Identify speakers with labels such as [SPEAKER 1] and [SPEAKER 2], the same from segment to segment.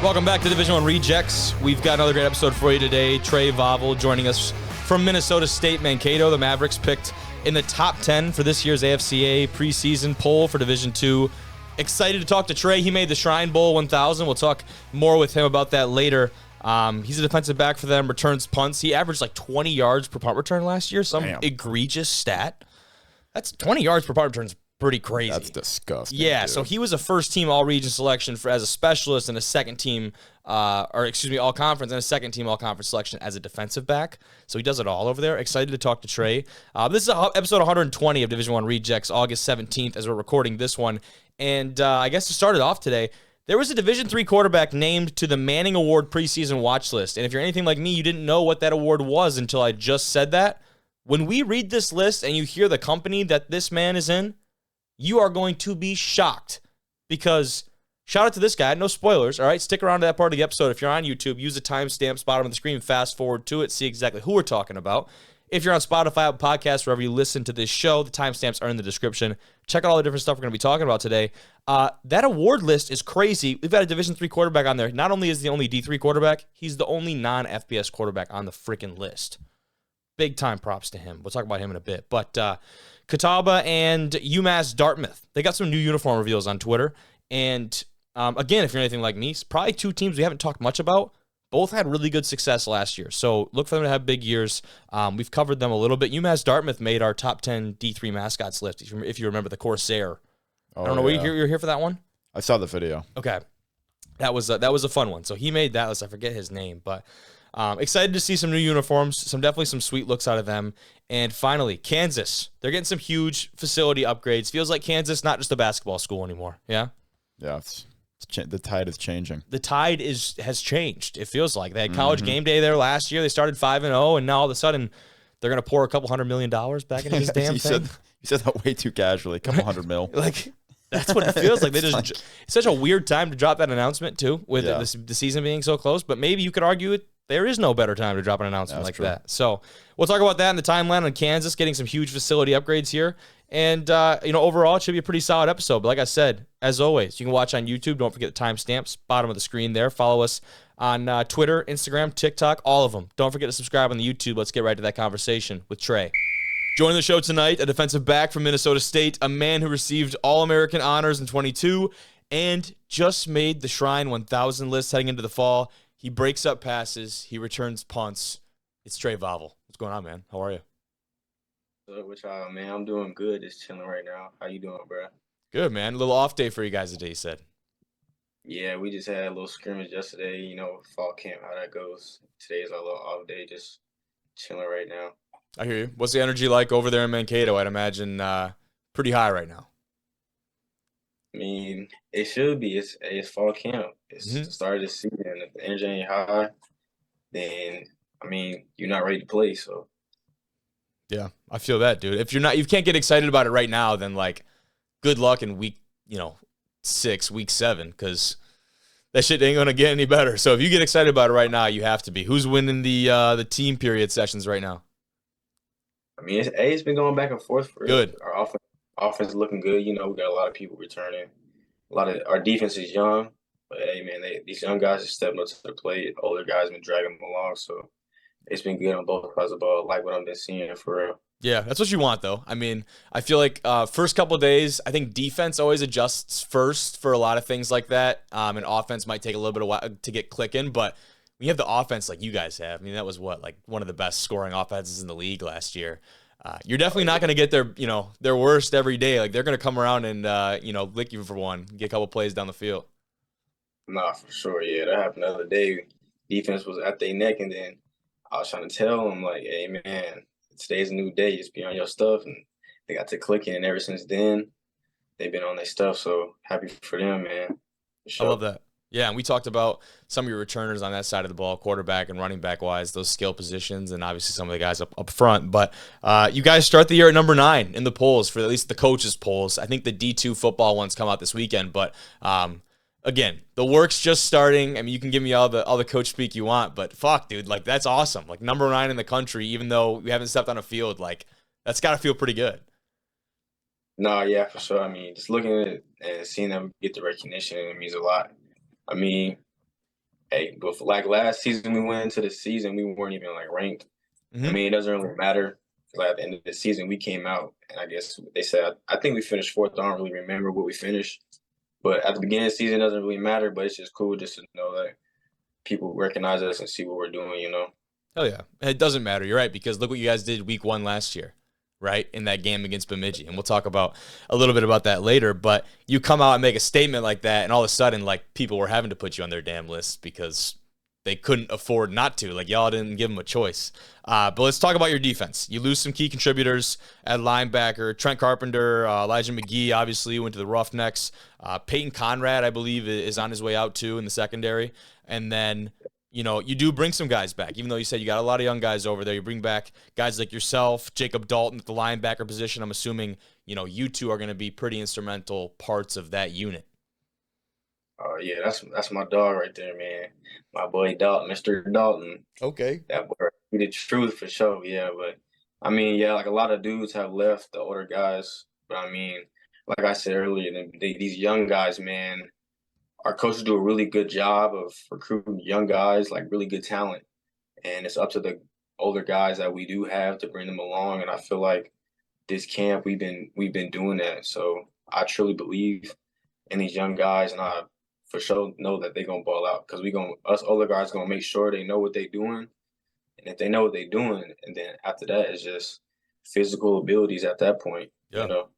[SPEAKER 1] Welcome back to Division I Rejects. We've got another great episode for you today. Trey Vaval joining us from Minnesota State Mankato. The Mavericks picked in the top 10 for this year's AFCA preseason poll for Division II. Excited to talk to Trey. He made the Shrine Bowl 1000. We'll talk more with him about that later. He's a defensive back for them, returns punts. He averaged like 20 yards per punt return last year, some egregious stat. That's 20 yards per punt return is pretty crazy.
[SPEAKER 2] That's disgusting.
[SPEAKER 1] Yeah,
[SPEAKER 2] dude.
[SPEAKER 1] so he was a first-team all-region selection as a specialist and a second-team, all-conference and a second-team all-conference selection as a defensive back. So he does it all over there. Excited to talk to Trey. This is episode 120 of Division I Rejects, August 17th, as we're recording this one. And I guess to start it off today, there was a Division III quarterback named to the Manning Award preseason watch list. And if you're anything like me, you didn't know what that award was until I just said that. When we read this list and you hear the company that this man is in, you are going to be shocked because shout out to this guy. No spoilers, all right? Stick around to that part of the episode. If you're on YouTube, use the timestamps bottom of the screen, fast forward to it, see exactly who we're talking about. If you're on Spotify, Apple Podcasts, wherever you listen to this show, the timestamps are in the description. Check out all the different stuff we're going to be talking about today. That award list is crazy. We've got a Division III quarterback on there. Not only is he the only D3 quarterback, he's the only non-FBS quarterback on the freaking list. Big time props to him. We'll talk about him in a bit. But Catawba and Umass Dartmouth, they got some new uniform reveals on Twitter. And again, if you're anything like me, it's probably two teams we haven't talked much about. Both had really good success last year. So look for them to have big years. We've covered them a little bit. UMass Dartmouth made our top 10 D3 mascots list, if you remember the Corsair. I don't know.
[SPEAKER 2] Yeah.
[SPEAKER 1] You're here for that one?
[SPEAKER 2] I saw the video.
[SPEAKER 1] Okay. That was a fun one. So he made that list. I forget his name, but excited to see some new uniforms, definitely some sweet looks out of them. And finally, Kansas. They're getting some huge facility upgrades. Feels like Kansas, not just a basketball school anymore. Yeah?
[SPEAKER 2] Yeah, the tide is changing.
[SPEAKER 1] The tide has changed, it feels like. They had college game day there last year. They started 5-0, and now all of a sudden they're going to pour a couple $100 million back into this damn thing.
[SPEAKER 2] You said that way too casually. A couple $100 million.
[SPEAKER 1] Like, that's what it feels like. It's such a weird time to drop that announcement, too, with the season being so close. But maybe you could argue there is no better time to drop an announcement like that. So we'll talk about that in the timeline on Kansas, getting some huge facility upgrades here. And, overall, it should be a pretty solid episode. But like I said, as always, you can watch on YouTube. Don't forget the timestamps, bottom of the screen there. Follow us on Twitter, Instagram, TikTok, all of them. Don't forget to subscribe on the YouTube. Let's get right to that conversation with Trey. Joining the show tonight, a defensive back from Minnesota State, a man who received All-American honors in 22 and just made the Shrine 1000 list heading into the fall. He breaks up passes. He returns punts. It's Trey Vaval. What's going on, man? How are you?
[SPEAKER 3] What's up with y'all, man? I'm doing good. Just chilling right now. How you doing, bro?
[SPEAKER 1] Good, man. A little off day for you guys today, you said.
[SPEAKER 3] Yeah, we just had a little scrimmage yesterday, fall camp, how that goes. Today's our little off day, just chilling right now.
[SPEAKER 1] I hear you. What's the energy like over there in Mankato? I'd imagine pretty high right now.
[SPEAKER 3] I mean, it should be. It's fall camp. It's the start of the season. If the energy ain't high, then, you're not ready to play, so.
[SPEAKER 1] Yeah, I feel that, dude. If you can't get excited about it right now, then good luck in week 6, week 7, because that shit ain't gonna get any better. So if you get excited about it right now, you have to be. Who's winning the team period sessions right now?
[SPEAKER 3] It's been going back and forth for
[SPEAKER 1] good.
[SPEAKER 3] Our offense is looking good. We got a lot of people returning. Our defense is young, but hey, man, these young guys are stepping up to the plate. Older guys been dragging them along, so. It's been good on both sides of the ball, like what I've been seeing for real. Yeah,
[SPEAKER 1] that's what you want, though. I feel like first couple of days, I think defense always adjusts first for a lot of things like that, and offense might take a little bit of while to get clicking. But when you have the offense like you guys have, that was one of the best scoring offenses in the league last year. You're definitely not going to get their worst every day. They're going to come around and lick you for one, get a couple plays down the field.
[SPEAKER 3] Nah, for sure. Yeah, that happened the other day. Defense was at their neck, and then I was trying to tell them, hey, man, today's a new day. Just be on your stuff. And they got to clicking, and ever since then, they've been on their stuff. So happy for them, man.
[SPEAKER 1] I love that. Yeah, and we talked about some of your returners on that side of the ball, quarterback and running back-wise, those skill positions, and obviously some of the guys up front. But you guys start the year at number 9 in the polls, for at least the coaches' polls. I think the D2 football ones come out this weekend, but again, the work's just starting. You can give me all the coach speak you want, but fuck, dude, that's awesome. Number 9 in the country, even though we haven't stepped on a field, that's got to feel pretty good.
[SPEAKER 3] No, yeah, for sure. Just looking at it and seeing them get the recognition, it means a lot. hey, but like last season we went into the season, we weren't even like ranked. I
[SPEAKER 1] Hmm.
[SPEAKER 3] mean, it doesn't really matter. Like at the end of the season, we came out, and I guess they said I think we finished fourth. I don't really remember what we finished, but at the beginning of the season, it doesn't really matter. But it's just cool just to know that people recognize us and see what we're doing. You know.
[SPEAKER 1] Oh yeah, it doesn't matter. You're right, because look what you guys did week 1 last year, right? In that game against Bemidji, and we'll talk about a little bit about that later. But you come out and make a statement like that, and all of a sudden, like, people were having to put you on their damn list because they couldn't afford not to. Like, y'all didn't give them a choice. But let's talk about your defense. You lose some key contributors at linebacker. Trent Carpenter, Elijah McGee, obviously, went to the Roughnecks. Peyton Conrad, I believe, is on his way out, too, in the secondary. And then, you know, you do bring some guys back. Even though you said you got a lot of young guys over there, you bring back guys like yourself, Jacob Dalton at the linebacker position. I'm assuming, you know, you two are going to be pretty instrumental parts of that unit.
[SPEAKER 3] Oh yeah, that's my dog right there, man. My boy Dalton, Mr. Dalton.
[SPEAKER 1] Okay.
[SPEAKER 3] That boy, he the truth for sure. Yeah, but I mean, yeah, like a lot of dudes have left, the older guys. But I mean, like I said earlier, these young guys, man, our coaches do a really good job of recruiting young guys, like really good talent, and it's up to the older guys that we do have to bring them along. And I feel like this camp we've been doing that. So I truly believe in these young guys, and I for sure know that they're gonna ball out because us older guys gonna make sure they know what they're doing, and if they know what they're doing, and then after that it's just physical abilities at that point,
[SPEAKER 1] Yeah.
[SPEAKER 3] you know.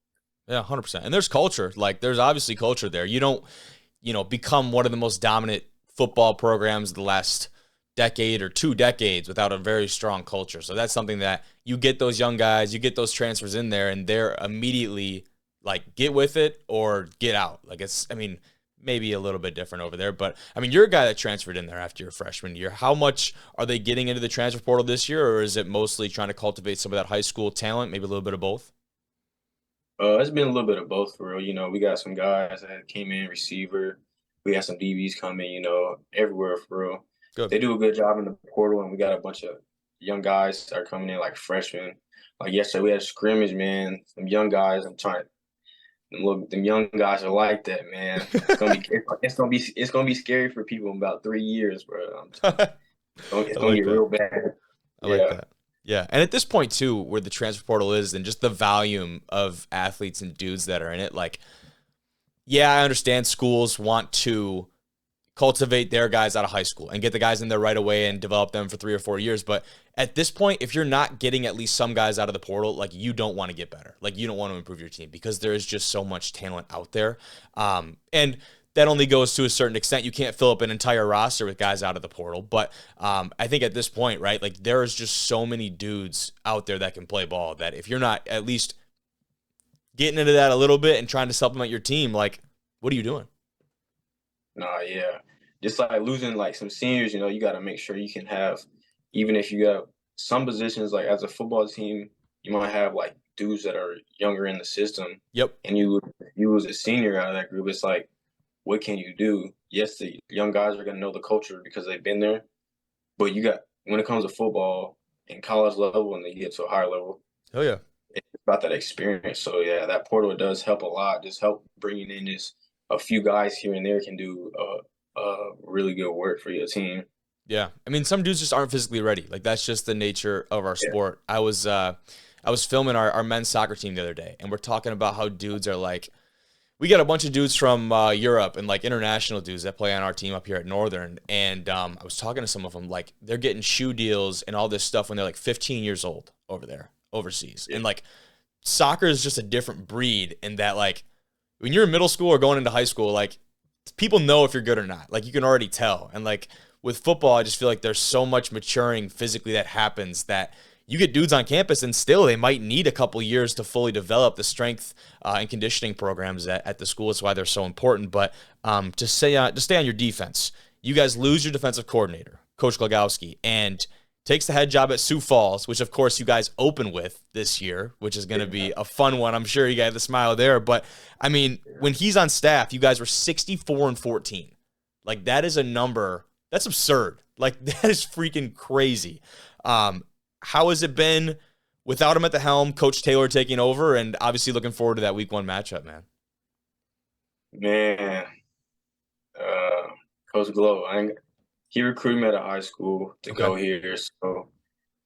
[SPEAKER 1] Yeah, 100%. And there's culture. Like, there's obviously culture there. You don't, you know, become one of the most dominant football programs of the last decade or 2 decades without a very strong culture. So that's something that you get those young guys, you get those transfers in there, and they're immediately like, get with it or get out. Like, it's, I mean, maybe a little bit different over there, but I mean, you're a guy that transferred in there after your freshman year. How much are they getting into the transfer portal this year, or is it mostly trying to cultivate some of that high school talent, maybe a little bit of both?
[SPEAKER 3] It's been a little bit of both for real. You know, we got some guys that came in receiver. We got some DBs coming. You know, everywhere for real.
[SPEAKER 1] Good.
[SPEAKER 3] They do a good job in the portal, and we got a bunch of young guys that are coming in like freshmen. Like yesterday, we had a scrimmage, man. Some young guys. I'm trying. Look, them young guys are like that, man. It's gonna be scary for people in about 3 years, bro. It's
[SPEAKER 1] I
[SPEAKER 3] gonna
[SPEAKER 1] like
[SPEAKER 3] get
[SPEAKER 1] that.
[SPEAKER 3] real bad.
[SPEAKER 1] I like
[SPEAKER 3] Yeah.
[SPEAKER 1] that. Yeah. And at this point, too, where the transfer portal is and just the volume of athletes and dudes that are in it, like, yeah, I understand schools want to cultivate their guys out of high school and get the guys in there right away and develop them for 3 or 4 years. But at this point, if you're not getting at least some guys out of the portal, like, you don't want to get better. Like, you don't want to improve your team because there is just so much talent out there. And that only goes to a certain extent. You can't fill up an entire roster with guys out of the portal. But I think at this point, right, like, there is just so many dudes out there that can play ball that if you're not at least getting into that a little bit and trying to supplement your team, like, what are you doing?
[SPEAKER 3] Nah, yeah. Just like losing like some seniors, you know, you got to make sure you can have, even if you got some positions, like as a football team, you might have like dudes that are younger in the system,
[SPEAKER 1] Yep.
[SPEAKER 3] and you lose a senior out of that group. It's like, what can you do? Yes, the young guys are gonna know the culture because they've been there, but you got when it comes to football and college level, and then you get to a higher level,
[SPEAKER 1] Oh, yeah.
[SPEAKER 3] it's about that experience. So yeah, that portal does help a lot. Just help bringing in just a few guys here and there can do really good work for your team.
[SPEAKER 1] Yeah. I mean, some dudes just aren't physically ready. Like, that's just the nature of our
[SPEAKER 3] Yeah.
[SPEAKER 1] sport. I was filming our men's soccer team the other day, and we're talking about how dudes are like, we got a bunch of dudes from Europe and like international dudes that play on our team up here at Northern. And I was talking to some of them, like, they're getting shoe deals and all this stuff when they're like 15 years old over there, overseas.
[SPEAKER 3] Yeah.
[SPEAKER 1] And like, soccer is just a different breed in that, like, when you're in middle school or going into high school, like, people know if you're good or not. Like, you can already tell. And like, with football, I just feel like there's so much maturing physically that happens that you get dudes on campus and still they might need a couple years to fully develop the strength and conditioning programs at the school. That's why they're so important. But to stay on your defense, you guys lose your defensive coordinator, Coach Glagowski, and takes the head job at Sioux Falls, which of course you guys open with this year, which is going to be a fun one. I'm sure you got the smile there. But I mean, when he's on staff, you guys were 64-14. Like, that is a number that's absurd. Like, that is freaking crazy. How has it been without him at the helm, Coach Taylor taking over, and obviously looking forward to that week 1 matchup, man?
[SPEAKER 3] Man, Coach Glow, he recruited me out of high school to
[SPEAKER 1] Okay.
[SPEAKER 3] go here. So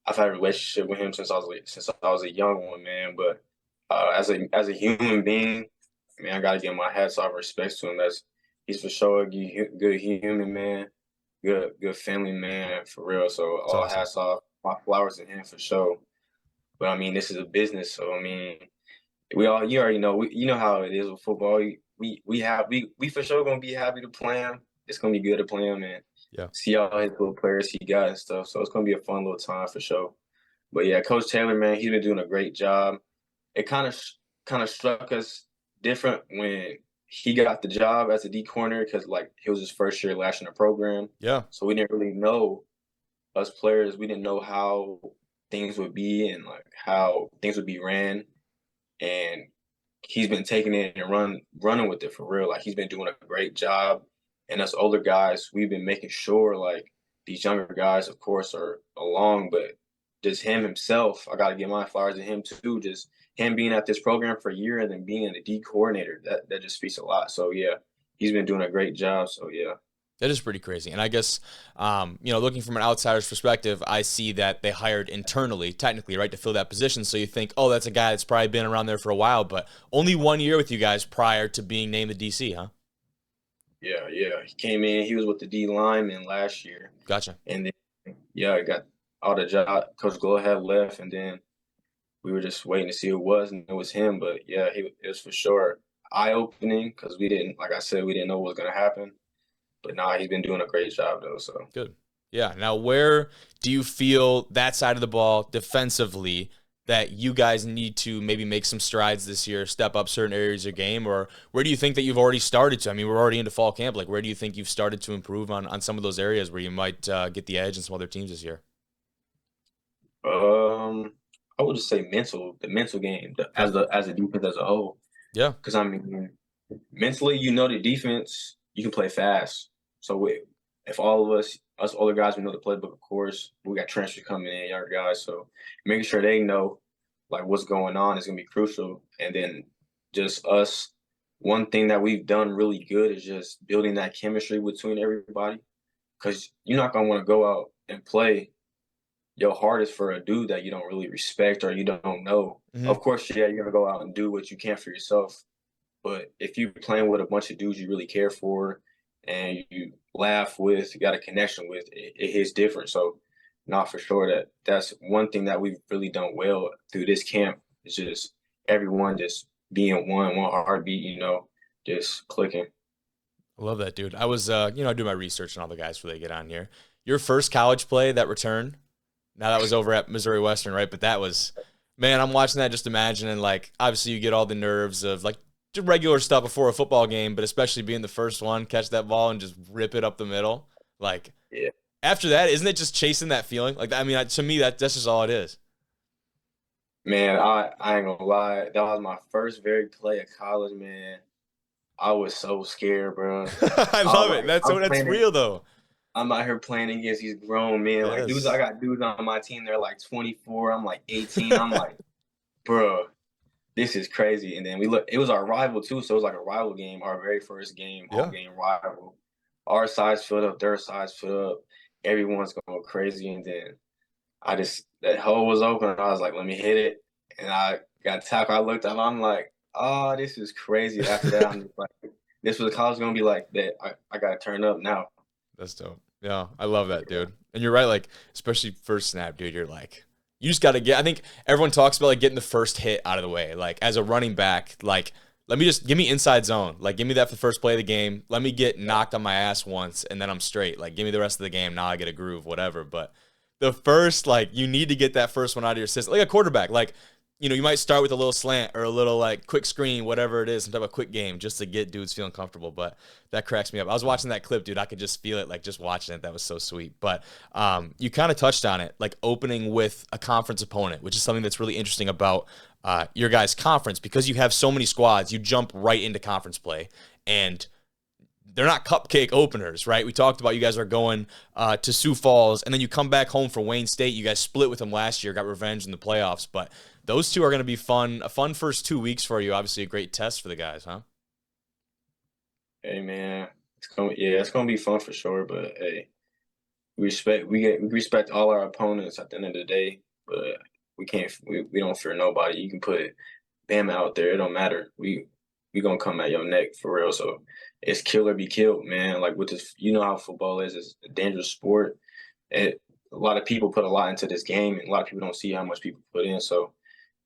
[SPEAKER 3] I've had a relationship with him since I was a young one, man. But as a human being, man, I gotta give my hats off, respect to him. He's for sure a good human man, good family man for real. So
[SPEAKER 1] It's
[SPEAKER 3] all
[SPEAKER 1] awesome.
[SPEAKER 3] hats off, my flowers to him for sure. But I mean, this is a business, so I mean, you already know, you know how it is with football. We for sure gonna be happy to play him. It's gonna be good to play him and
[SPEAKER 1] Yeah.
[SPEAKER 3] see all his little players he got and stuff. So it's gonna be a fun little time for sure. But yeah, Coach Taylor, man, he's been doing a great job. It kind of struck us different when he got the job as a D corner because like he was his first year last in the program.
[SPEAKER 1] Yeah.
[SPEAKER 3] So we didn't really know us players. We didn't know how things would be and like how things would be ran. And he's been taking it and running with it for real. Like he's been doing a great job. And us older guys, we've been making sure like these younger guys, of course, are along, but just him himself, I gotta give my flowers to him too. Just him being at this program for a year and then being the D coordinator, that just speaks a lot. So yeah, he's been doing a great job. So yeah.
[SPEAKER 1] That is pretty crazy. And I guess, looking from an outsider's perspective, I see that they hired internally, technically, right, to fill that position. So you think, oh, that's a guy that's probably been around there for a while, but only 1 year with you guys prior to being named the DC, huh?
[SPEAKER 3] Yeah. He came in, he was with the D lineman last year.
[SPEAKER 1] Gotcha.
[SPEAKER 3] And then, yeah, I got all the job. Coach Glow had left, and then we were just waiting to see who it was, and it was him. But yeah, it was for sure eye-opening because we didn't, like I said, we didn't know what was going to happen. But nah, he's been doing a great job, though. So
[SPEAKER 1] Good. Yeah. Now, where do you feel that side of the ball defensively that you guys need to maybe make some strides this year, step up certain areas of game, or where do you think that you've already started to? I mean, we're already into fall camp. Like, where do you think you've started to improve on some of those areas where you might get the edge in some other teams this year?
[SPEAKER 3] I would just say the mental game, as a defense as a whole.
[SPEAKER 1] Yeah.
[SPEAKER 3] Because I mean, mentally, the defense, you can play fast. So if all of us older guys, we know the playbook, of course. We got transfers coming in, younger guys. So making sure they know like what's going on is gonna be crucial. And then just us, one thing that we've done really good is just building that chemistry between everybody. Because you're not gonna want to go out and play your hardest for a dude that you don't really respect or you don't know.
[SPEAKER 1] Mm-hmm.
[SPEAKER 3] Of course, yeah, you're gonna go out and do what you can for yourself. But if you're playing with a bunch of dudes you really care for and you laugh with, you got a connection with, it hits different. So, not for sure that's one thing that we've really done well through this camp. It's just everyone just being one heartbeat, just clicking.
[SPEAKER 1] I love that, dude. I was, I do my research on all the guys before they get on here. Your first college play, that return, now that was over at Missouri Western, right? But that was, man, I'm watching that just imagining, like, obviously you get all the nerves of, like, just regular stuff before a football game, but especially being the first one, catch that ball and just rip it up the middle. Like,
[SPEAKER 3] yeah.
[SPEAKER 1] After that, isn't it just chasing that feeling? Like, I mean, to me, that's just all it is.
[SPEAKER 3] Man, I ain't gonna lie. That was my first very play of college, man. I was so scared, bro.
[SPEAKER 1] I love it. That's real, though.
[SPEAKER 3] I'm out here playing against these grown men.
[SPEAKER 1] Yes.
[SPEAKER 3] Like, dudes, I got dudes on my team. They're like 24. I'm like 18. I'm like, bro, this is crazy. And then it was our rival too. So it was like a rival game, our very first game, home game rival. Our sides filled up, their sides filled up. Everyone's going crazy. And then that hole was open. I was like, let me hit it. And I got tackled. I looked up. I'm like, oh, this is crazy. After that, I'm just like, this was college going to be like that. I got to turn up now.
[SPEAKER 1] That's dope. Yeah, I love that, dude. And you're right, like, especially first snap, dude, you're like, you just got to I think everyone talks about, like, getting the first hit out of the way. Like, as a running back, like, give me inside zone. Like, give me that for the first play of the game. Let me get knocked on my ass once, and then I'm straight. Like, give me the rest of the game. Now I get a groove, whatever. But the first, like, you need to get that first one out of your system. Like a quarterback, like, you might start with a little slant or a little, like, quick screen, whatever it is, some type of quick game just to get dudes feeling comfortable. But that cracks me up. I was watching that clip, dude. I could just feel it, like, just watching it. That was so sweet. But you kind of touched on it, like, opening with a conference opponent, which is something that's really interesting about your guys' conference. Because you have so many squads, you jump right into conference play. And they're not cupcake openers, right? We talked about you guys are going to Sioux Falls, and then you come back home for Wayne State. You guys split with them last year, got revenge in the playoffs. But those two are going to be fun. A fun first 2 weeks for you. Obviously, a great test for the guys, huh?
[SPEAKER 3] Hey, man, it's gonna be fun for sure. But hey, we respect all our opponents at the end of the day, but we don't fear nobody. You can put Bama out there, it don't matter. We gonna come at your neck for real. So it's kill or be killed, man. Like with this, you know how football is. It's a dangerous sport. A lot of people put a lot into this game, and a lot of people don't see how much people put in. So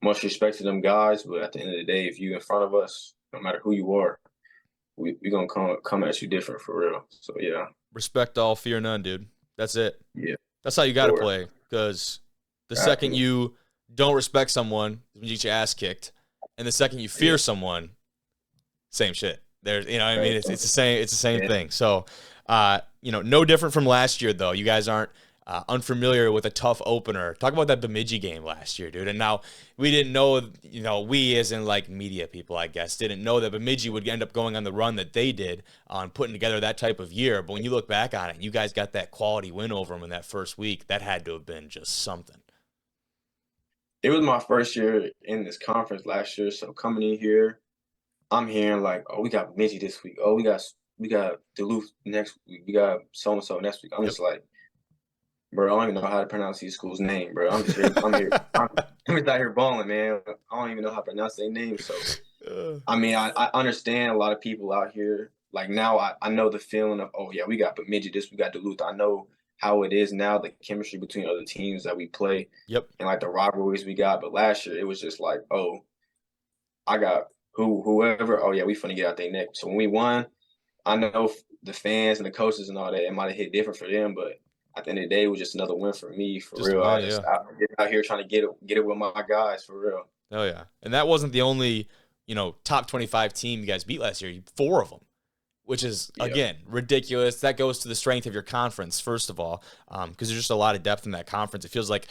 [SPEAKER 3] much respect to them guys, but at the end of the day, if you in front of us, no matter who you are, we gonna come at you different for real. So yeah.
[SPEAKER 1] Respect all, fear none, dude. That's it.
[SPEAKER 3] Yeah.
[SPEAKER 1] That's how you got to play, because the second you don't respect someone, you get your ass kicked, and the second you fear someone, same shit. There's, you know what I mean? It's the same. It's the same thing. So, no different from last year, though. You guys aren't unfamiliar with a tough opener. Talk about that Bemidji game last year, dude. And now we didn't know, we as in like media people, I guess, didn't know that Bemidji would end up going on the run that they did on putting together that type of year. But when you look back on it, you guys got that quality win over them in that first week. That had to have been just something.
[SPEAKER 3] It was my first year in this conference last year. So coming in here, I'm hearing like, oh, we got Bemidji this week. Oh, we got Duluth next week. We got so-and-so next week. I'm just like, bro, I don't even know how to pronounce these schools' name, bro. I'm just here. I'm just out here balling, man. I don't even know how to pronounce their names. So, I mean, I understand a lot of people out here. Like now, I know the feeling of, oh yeah, we got Bemidji this, we got Duluth. I know how it is now, the chemistry between other teams that we play.
[SPEAKER 1] Yep.
[SPEAKER 3] And like the rivalries we got. But last year, it was just like, oh, I got whoever. Oh yeah, we finna get out their neck. So when we won, I know the fans and the coaches and all that, it might have hit different for them, but at the end of the day, it was just another win for me, for just real. I just out here trying to get it with my guys, for real.
[SPEAKER 1] Oh, yeah. And that wasn't the only, top 25 team you guys beat last year. 4 of them, which is, again, ridiculous. That goes to the strength of your conference, first of all, because there's just a lot of depth in that conference. It feels like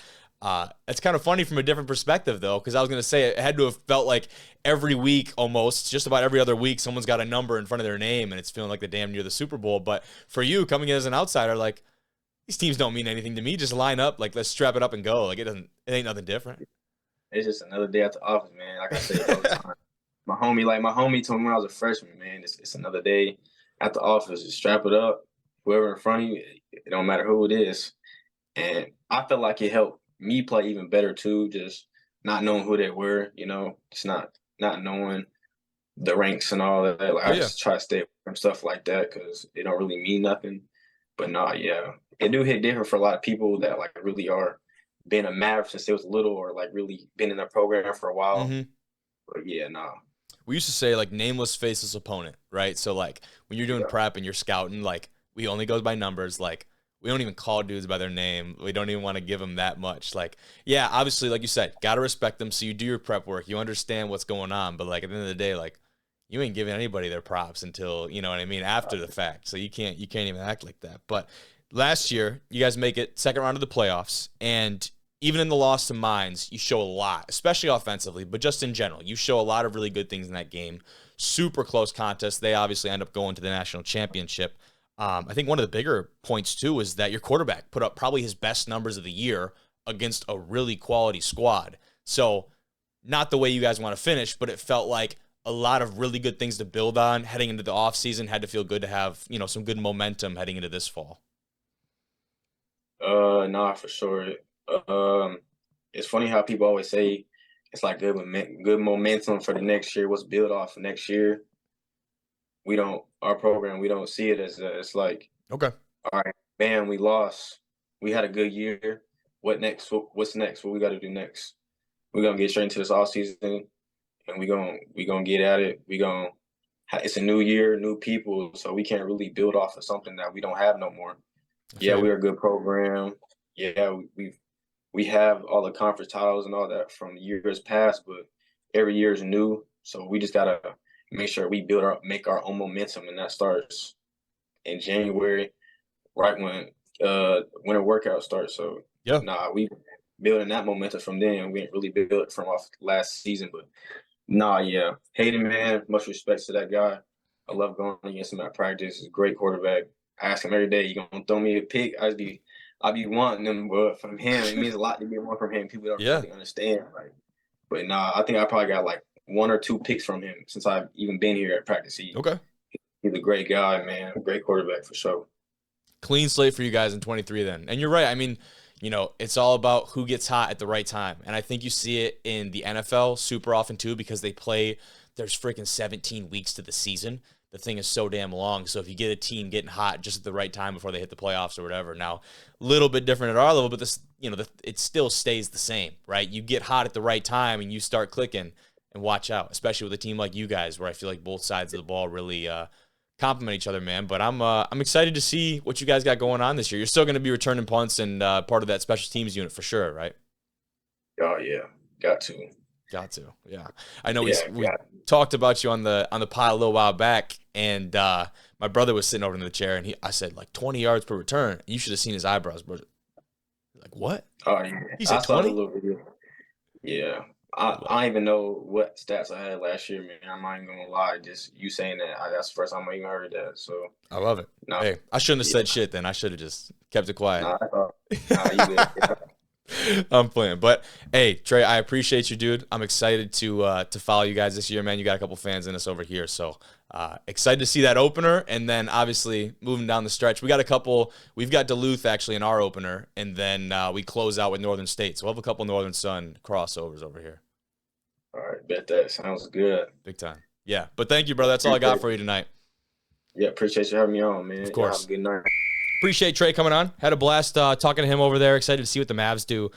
[SPEAKER 1] it's kind of funny from a different perspective, though, because I was going to say it had to have felt like every week almost, just about every other week, someone's got a number in front of their name, and it's feeling like the damn near the Super Bowl. But for you, coming in as an outsider, like, these teams don't mean anything to me. Just line up, like, let's strap it up and go. Like, it ain't nothing different.
[SPEAKER 3] It's just another day at the office, man. Like I say all the time. My homie told me when I was a freshman, man, it's another day at the office. Just strap it up. Whoever in front of you, it don't matter who it is. And I feel like it helped me play even better too, just not knowing who they were, just not knowing the ranks and all that. Like I just try to stay away from stuff like that because it don't really mean nothing. But nah, yeah. It do hit different for a lot of people that like really are been a Maverick since they was little or like really been in the program for a while.
[SPEAKER 1] Mm-hmm.
[SPEAKER 3] But yeah, nah.
[SPEAKER 1] We used to say like nameless, faceless opponent, right? So like when you're doing prep and you're scouting, like we only go by numbers. Like we don't even call dudes by their name. We don't even want to give them that much. Like, yeah, obviously, like you said, got to respect them. So you do your prep work. You understand what's going on. But like at the end of the day, like you ain't giving anybody their props until, you know what I mean, after the fact. So you can't even act like that. But last year, you guys make it second round of the playoffs, and even in the loss to Mines, you show a lot, especially offensively, but just in general. You show a lot of really good things in that game. Super close contest. They obviously end up going to the national championship. I think one of the bigger points, too, is that your quarterback put up probably his best numbers of the year against a really quality squad. So not the way you guys want to finish, but it felt like a lot of really good things to build on heading into the offseason. Had to feel good to have, some good momentum heading into this fall.
[SPEAKER 3] Nah, for sure. It's funny how people always say it's like good momentum for the next year. What's built off of next year? Our program, we don't see it as it's like,
[SPEAKER 1] okay,
[SPEAKER 3] all right, bam, we lost. We had a good year. What next? What's next? What we got to do next? We're gonna get straight into this off season, and we gonna get at it. It's a new year, new people, so we can't really build off of something that we don't have no more. Yeah, we're a good program. Yeah, we have all the conference titles and all that from years past, but every year is new. So we just gotta make sure we make our own momentum, and that starts in January, right when winter workout starts. So we building that momentum from then. We didn't really build it from off last season, but Hayden, man, much respect to that guy. I love going against him at practice. He's a great quarterback. I ask him every day, you gonna throw me a pick? I be wanting them, but from him, it means a lot to get one from him. People don't really understand. But I think I probably got like 1 or 2 picks from him since I've even been here at practice. He's a great guy, man. Great quarterback for sure.
[SPEAKER 1] Clean slate for you guys in 23 then. And you're right. I mean, it's all about who gets hot at the right time. And I think you see it in the NFL super often too, because there's freaking 17 weeks to the season. The thing is so damn long. So if you get a team getting hot just at the right time before they hit the playoffs or whatever, now a little bit different at our level, but this, it still stays the same, right? You get hot at the right time and you start clicking, and watch out, especially with a team like you guys, where I feel like both sides of the ball really complement each other, man. But I'm excited to see what you guys got going on this year. You're still going to be returning punts and part of that special teams unit for sure, right?
[SPEAKER 3] Oh yeah, got to.
[SPEAKER 1] Yeah. I know we talked about you on the pod a little while back, and my brother was sitting over in the chair, and I said like 20 yards per return. You should have seen his eyebrows, bro. Like what?
[SPEAKER 3] Oh yeah.
[SPEAKER 1] He said 20.
[SPEAKER 3] Yeah. I don't even know what stats I had last year, man. I'm not even gonna lie. Just you saying that, that's the first time I even heard that. So
[SPEAKER 1] I love it. No, hey, I shouldn't have said shit then. I should have just kept it quiet.
[SPEAKER 3] You did.
[SPEAKER 1] I'm playing, but hey, Trey, I appreciate you, dude. I'm excited to follow you guys this year, man. You got a couple fans in us over here, so excited to see that opener, and then obviously moving down the stretch, we've got Duluth actually in our opener, and then we close out with Northern State, so we'll have a couple Northern Sun crossovers over here.
[SPEAKER 3] All right, bet that sounds good.
[SPEAKER 1] Big time. Yeah, but thank you, brother. That's all I got for you tonight.
[SPEAKER 3] Yeah, appreciate you having me on, man.
[SPEAKER 1] Of course.
[SPEAKER 3] Have a good night.
[SPEAKER 1] Appreciate Trey coming on. Had a blast talking to him over there. Excited to see what the Mavs do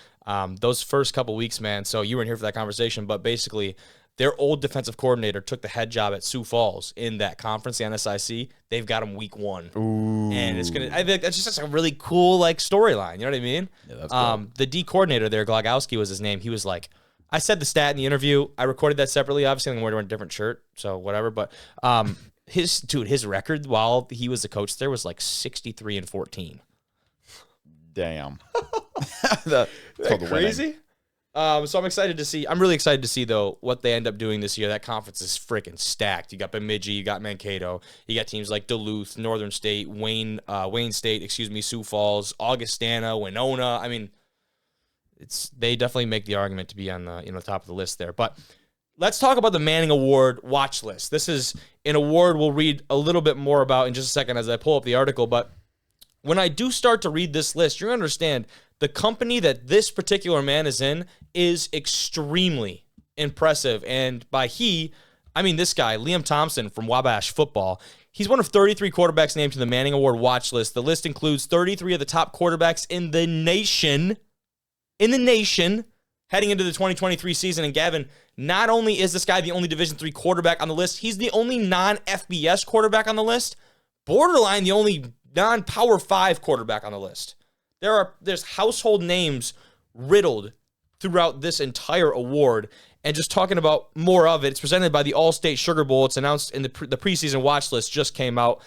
[SPEAKER 1] those first couple weeks, man. So you weren't here for that conversation, but basically their old defensive coordinator took the head job at Sioux Falls in that conference, the NSIC. They've got him week 1.
[SPEAKER 2] Ooh.
[SPEAKER 1] And I think that's just a really cool storyline. You know what I mean?
[SPEAKER 2] Yeah, that's cool.
[SPEAKER 1] The D coordinator there, Glogowski was his name. He was like, I said the stat in the interview. I recorded that separately. Obviously, I'm wearing a different shirt, so whatever. But his record while he was the coach there was like 63-14.
[SPEAKER 2] Damn.
[SPEAKER 1] That's crazy. So I'm excited to see. I'm really excited to see though what they end up doing this year. That conference is freaking stacked. You got Bemidji, you got Mankato, you got teams like Duluth, Northern State, Wayne State, Sioux Falls, Augustana, Winona. I mean, they definitely make the argument to be on the top of the list there. But let's talk about the Manning Award watch list. This is an award we'll read a little bit more about in just a second as I pull up the article. But when I do start to read this list, you understand the company that this particular man is in is extremely impressive. And by I mean this guy, Liam Thompson from Wabash Football. He's one of 33 quarterbacks named to the Manning Award watch list. The list includes 33 of the top quarterbacks in the nation, heading into the 2023 season. And Gavin, not only is this guy the only Division III quarterback on the list, he's the only non-FBS quarterback on the list, borderline the only non-Power 5 quarterback on the list. There's household names riddled throughout this entire award. And just talking about more of it, it's presented by the All-State Sugar Bowl. It's announced in the preseason watch list just came out.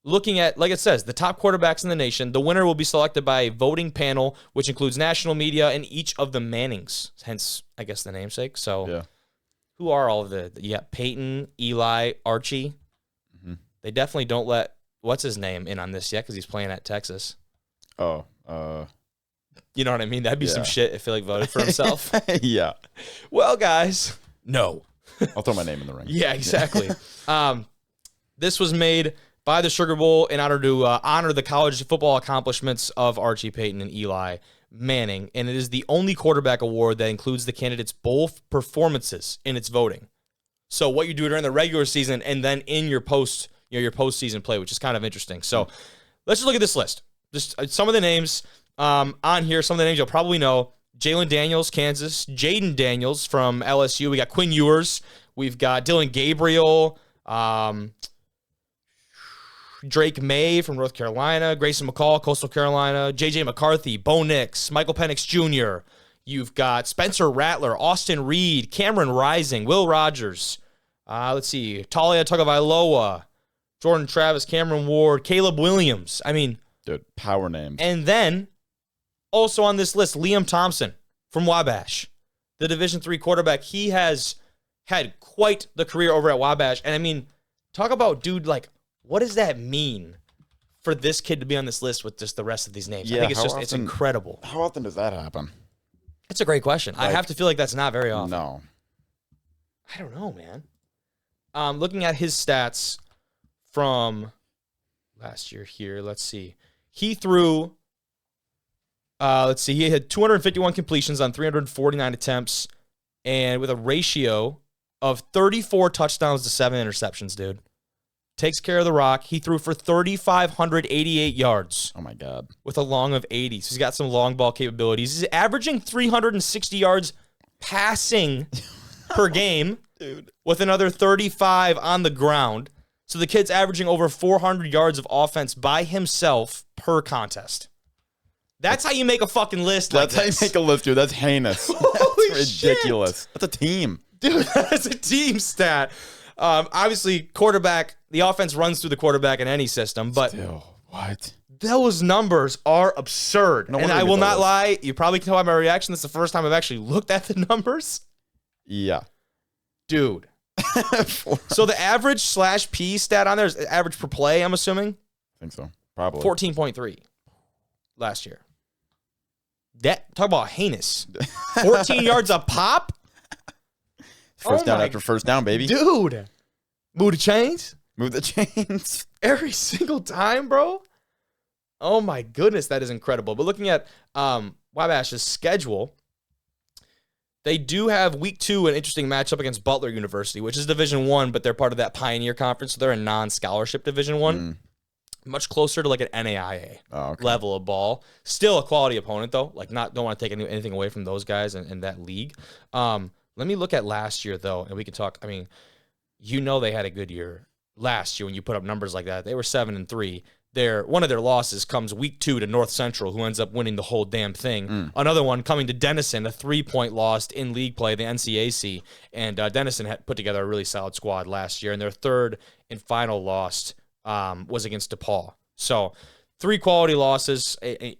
[SPEAKER 1] Looking at, like it says, the top quarterbacks in the nation, the winner will be selected by a voting panel, which includes national media and each of the Mannings, hence, I guess, the namesake. So yeah. Who are all of you got Peyton, Eli, Archie. Mm-hmm. They definitely don't let, what's his name, in on this yet because he's playing at Texas.
[SPEAKER 2] Oh,
[SPEAKER 1] you know what I mean? That'd be some shit if Philly voted for himself.
[SPEAKER 2] Yeah.
[SPEAKER 1] Well, guys, no.
[SPEAKER 2] I'll throw my name in the ring.
[SPEAKER 1] Yeah, exactly. This was made by the Sugar Bowl in order to honor the college football accomplishments of Archie Payton and Eli Manning, and it is the only quarterback award that includes the candidates' both performances in its voting. So what you do during the regular season and then in your postseason play, which is kind of interesting. So let's just look at this list. Just some of the names on here, some of the names you'll probably know. Jalen Daniels, Kansas. Jaden Daniels from LSU. We got Quinn Ewers. We've got Dylan Gabriel. Drake May from North Carolina. Grayson McCall, Coastal Carolina. J.J. McCarthy. Bo Nix. Michael Penix Jr. You've got Spencer Rattler. Austin Reed. Cameron Rising. Will Rogers. Let's see. Talia Tagovailoa. Jordan Travis. Cameron Ward. Caleb Williams. I mean,
[SPEAKER 2] dude, power names.
[SPEAKER 1] And then, also on this list, Liam Thompson from Wabash, the Division III quarterback. He has had quite the career over at Wabash. And I mean, talk about, dude, like, what does that mean for this kid to be on this list with just the rest of these names?
[SPEAKER 2] Yeah,
[SPEAKER 1] I think it's incredible.
[SPEAKER 2] How often does that happen?
[SPEAKER 1] It's a great question. I have to feel like that's not very often.
[SPEAKER 2] No.
[SPEAKER 1] I don't know, man. Looking at his stats from last year here. Let's see. He threw, he had 251 completions on 349 attempts and with a ratio of 34 touchdowns to 7 interceptions, dude. Takes care of the rock. He threw for 3,588 yards.
[SPEAKER 2] Oh, my God.
[SPEAKER 1] With a long of 80. So he's got some long ball capabilities. He's averaging 360 yards passing per game, dude, with another 35 on the ground. So the kid's averaging over 400 yards of offense by himself per contest. That's how you make a fucking list like this.
[SPEAKER 2] That's how you make a list, dude. That's heinous.
[SPEAKER 1] Holy
[SPEAKER 2] That's ridiculous.
[SPEAKER 1] Shit.
[SPEAKER 2] That's a team.
[SPEAKER 1] Dude, that's a team stat. Obviously, quarterback, the offense runs through the quarterback in any system, but
[SPEAKER 2] Still, what?
[SPEAKER 1] Those numbers are absurd.
[SPEAKER 2] No
[SPEAKER 1] and I will not lie, you probably can tell by my reaction, this is the first time I've actually looked at the numbers.
[SPEAKER 2] Yeah.
[SPEAKER 1] Dude. So the average /P stat on there is average per play, I'm assuming?
[SPEAKER 2] I think so. Probably.
[SPEAKER 1] 14.3 last year. Talk about heinous. 14 yards a pop?
[SPEAKER 2] First down after first down, baby.
[SPEAKER 1] Dude. Move the chains?
[SPEAKER 2] Move the chains.
[SPEAKER 1] Every single time, bro. Oh, my goodness. That is incredible. But looking at Wabash's schedule, they do have week 2, an interesting matchup against Butler University, which is Division I, but they're part of that Pioneer Conference, so they're a non-scholarship Division I. Much closer to like an NAIA level of ball. Still a quality opponent, though. Like, don't want to take anything away from those guys in that league. Let me look at last year, though, and we can talk. I mean, they had a good year last year when you put up numbers like that. They were 7-3. One of their losses comes week 2 to North Central, who ends up winning the whole damn thing. Another one coming to Denison, a 3-point loss in league play, the NCAC. And Denison had put together a really solid squad last year, and their third and final loss was against DePaul. So 3 quality losses. Probably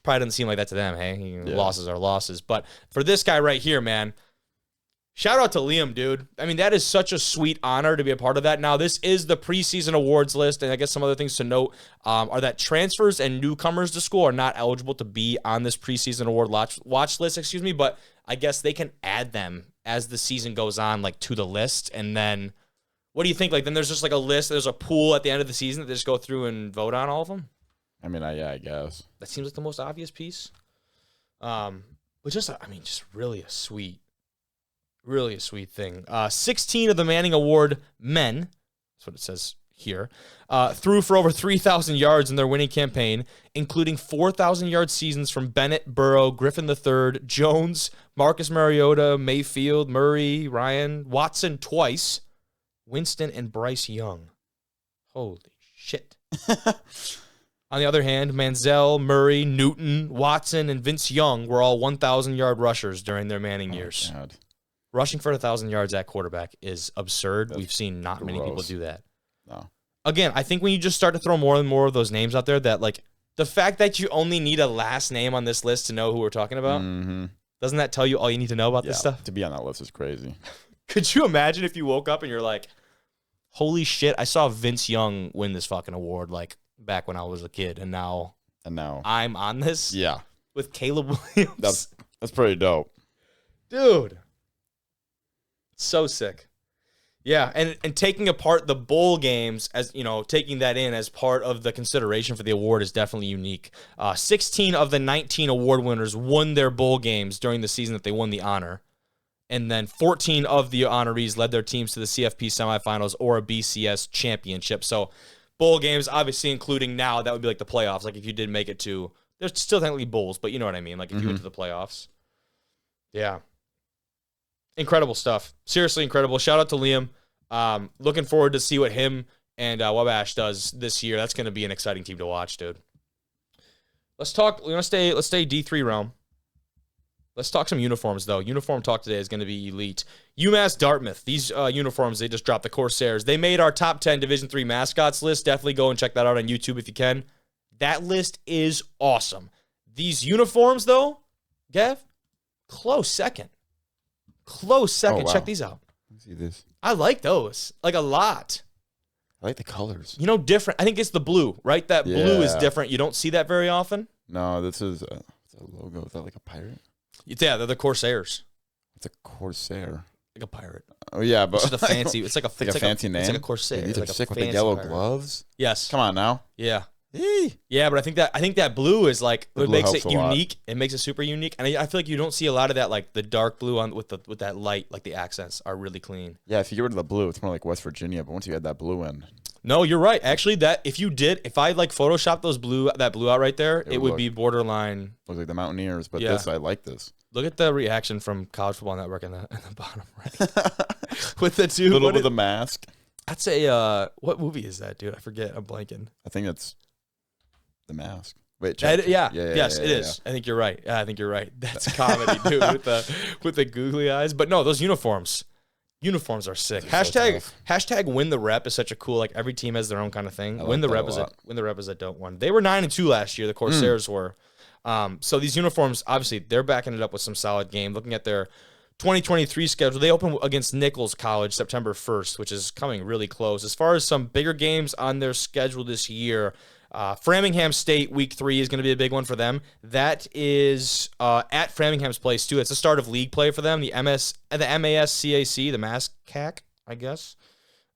[SPEAKER 1] doesn't seem like that to them. Hey, losses are losses. But for this guy right here, man. Shout out to Liam, dude. I mean, that is such a sweet honor to be a part of that. Now, this is the preseason awards list, and I guess some other things to note are that transfers and newcomers to school are not eligible to be on this preseason award watch list, but I guess they can add them as the season goes on, like, to the list. And then, what do you think? Like, then there's just, like, a list, there's a pool at the end of the season that they just go through and vote on all of them?
[SPEAKER 2] I mean, I guess.
[SPEAKER 1] That seems like the most obvious piece. But just really a sweet thing. 16 of the Manning Award men, that's what it says here, threw for over 3,000 yards in their winning campaign, including 4,000-yard seasons from Bennett, Burrow, Griffin III, Jones, Marcus Mariota, Mayfield, Murray, Ryan, Watson twice, Winston, and Bryce Young. Holy shit. On the other hand, Manziel, Murray, Newton, Watson, and Vince Young were all 1,000-yard rushers during their Manning years.
[SPEAKER 2] God.
[SPEAKER 1] Rushing for 1,000 yards at quarterback is absurd. We've seen not many people do that.
[SPEAKER 2] No.
[SPEAKER 1] Again, I think when you just start to throw more and more of those names out there, that like the fact that you only need a last name on this list to know who we're talking about, doesn't that tell you all you need to know about this stuff?
[SPEAKER 2] To be on that list is crazy.
[SPEAKER 1] Could you imagine if you woke up and you're like, holy shit, I saw Vince Young win this fucking award like back when I was a kid, and now I'm on this?
[SPEAKER 2] Yeah.
[SPEAKER 1] With Caleb Williams.
[SPEAKER 2] That's pretty dope.
[SPEAKER 1] Dude. So sick. Yeah, and taking apart the bowl games, as taking that in as part of the consideration for the award is definitely unique. 16 of the 19 award winners won their bowl games during the season that they won the honor. And then 14 of the honorees led their teams to the CFP semifinals or a BCS championship. So bowl games, obviously including now, that would be like the playoffs. Like if you did make it to, there's still technically bowls, but you know what I mean? Like if you went to the playoffs. Yeah. Incredible stuff. Seriously incredible. Shout out to Liam. Looking forward to see what him and Wabash does this year. That's going to be an exciting team to watch, dude. Let's stay D3 realm. Let's talk some uniforms, though. Uniform talk today is going to be elite. UMass Dartmouth. These uniforms, they just dropped the Corsairs. They made our top 10 Division III mascots list. Definitely go and check that out on YouTube if you can. That list is awesome. These uniforms, though, Gav, close second. Close second.
[SPEAKER 2] Oh, wow.
[SPEAKER 1] Check these out.
[SPEAKER 2] Let's see this.
[SPEAKER 1] I like those. Like a lot.
[SPEAKER 2] I like the colors.
[SPEAKER 1] Different. I think it's the blue, right? That blue is different. You don't see that very often.
[SPEAKER 2] No, this is a logo. Is that like a pirate?
[SPEAKER 1] Yeah, they're the Corsairs.
[SPEAKER 2] It's a Corsair.
[SPEAKER 1] Like a pirate.
[SPEAKER 2] Oh yeah, but
[SPEAKER 1] It's just a fancy. It's like a
[SPEAKER 2] fancy name.
[SPEAKER 1] It's like a corset.
[SPEAKER 2] Dude, these
[SPEAKER 1] It's
[SPEAKER 2] are
[SPEAKER 1] like
[SPEAKER 2] sick
[SPEAKER 1] a
[SPEAKER 2] with the
[SPEAKER 1] fancy
[SPEAKER 2] yellow
[SPEAKER 1] pirate.
[SPEAKER 2] gloves.
[SPEAKER 1] Yes.
[SPEAKER 2] Come on now.
[SPEAKER 1] Yeah.
[SPEAKER 2] Eee.
[SPEAKER 1] Yeah, but I think that blue is like
[SPEAKER 2] The
[SPEAKER 1] it
[SPEAKER 2] blue
[SPEAKER 1] makes
[SPEAKER 2] helps
[SPEAKER 1] it
[SPEAKER 2] a lot.
[SPEAKER 1] unique. It makes it super unique, and I feel like you don't see a lot of that, like the dark blue on with that light. Like the accents are really clean.
[SPEAKER 2] Yeah, if you get rid of the blue, it's more like West Virginia. But once you add that blue in,
[SPEAKER 1] No, you're right. Actually, if I like Photoshop that blue out right there, it would
[SPEAKER 2] look-
[SPEAKER 1] be borderline.
[SPEAKER 2] looks like the Mountaineers. But
[SPEAKER 1] Yeah.
[SPEAKER 2] this, I like this.
[SPEAKER 1] Look at the reaction from College Football Network in the bottom right with the two.
[SPEAKER 2] Little
[SPEAKER 1] what
[SPEAKER 2] with
[SPEAKER 1] is-
[SPEAKER 2] a mask.
[SPEAKER 1] That's a what movie is that, dude? I forget. I'm blanking.
[SPEAKER 2] I think it's the mask. Wait,
[SPEAKER 1] Yes, it
[SPEAKER 2] yeah.
[SPEAKER 1] is. I think you're right. Yeah, I think you're right. That's comedy, dude, with the googly eyes. But no, those uniforms are sick.
[SPEAKER 2] They're so tough.
[SPEAKER 1] Hashtag win the rep is such a cool, like every team has their own kind of thing.
[SPEAKER 2] I like
[SPEAKER 1] Win the
[SPEAKER 2] that
[SPEAKER 1] rep
[SPEAKER 2] a
[SPEAKER 1] is
[SPEAKER 2] lot.
[SPEAKER 1] win the rep is a dope one. They were 9-2 last year. The Corsairs were. So these uniforms, obviously, they're backing it up with some solid game. Looking at their 2023 schedule, they open against Nichols College September 1st, which is coming really close. As far as some bigger games on their schedule this year, Framingham State Week 3 is going to be a big one for them. That is at Framingham's place too. It's the start of league play for them. The MASCAC, the MASCAC, I guess.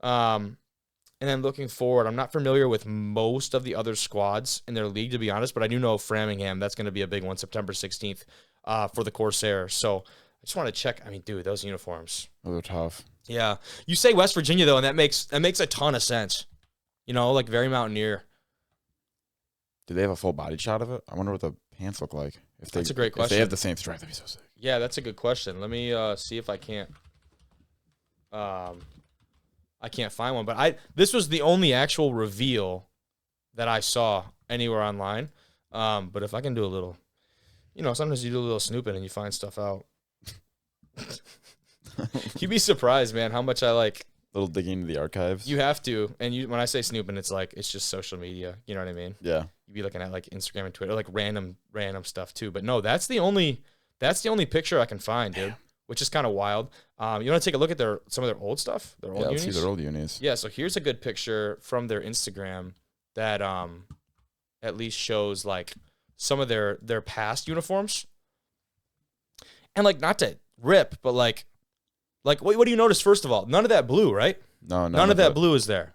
[SPEAKER 1] And then looking forward, I'm not familiar with most of the other squads in their league, to be honest, but I do know Framingham. That's going to be a big one, September 16th for the Corsairs. So I just want to check. I mean, dude, those uniforms.
[SPEAKER 2] Those are tough.
[SPEAKER 1] Yeah. You say West Virginia, though, and that makes a ton of sense. You know, like very Mountaineer.
[SPEAKER 2] Do they have a full body shot of it? I wonder what the pants look like.
[SPEAKER 1] That's a great
[SPEAKER 2] If
[SPEAKER 1] question.
[SPEAKER 2] they have the same stripe, that'd be so sick.
[SPEAKER 1] Yeah, that's a good question. Let me see if I can't. I can't find one, but this was the only actual reveal that I saw anywhere online. But if I can do a little, sometimes you do a little snooping and you find stuff out. You'd be surprised, man, how much I like.
[SPEAKER 2] Little digging into the archives.
[SPEAKER 1] You have to, and when I say snooping, it's just social media. You know what I mean?
[SPEAKER 2] Yeah.
[SPEAKER 1] You'd be looking at like Instagram and Twitter, like random stuff too. But no, that's the only picture I can find, dude. Which is kind of wild. You want to take a look at some of their old stuff, their old
[SPEAKER 2] Let's
[SPEAKER 1] unis?
[SPEAKER 2] see their old unis.
[SPEAKER 1] Yeah. So here's a good picture from their Instagram that at least shows like some of their past uniforms. And like not to rip, but like what do you notice first of all? None of that blue, right?
[SPEAKER 2] No,
[SPEAKER 1] None of that blue is there.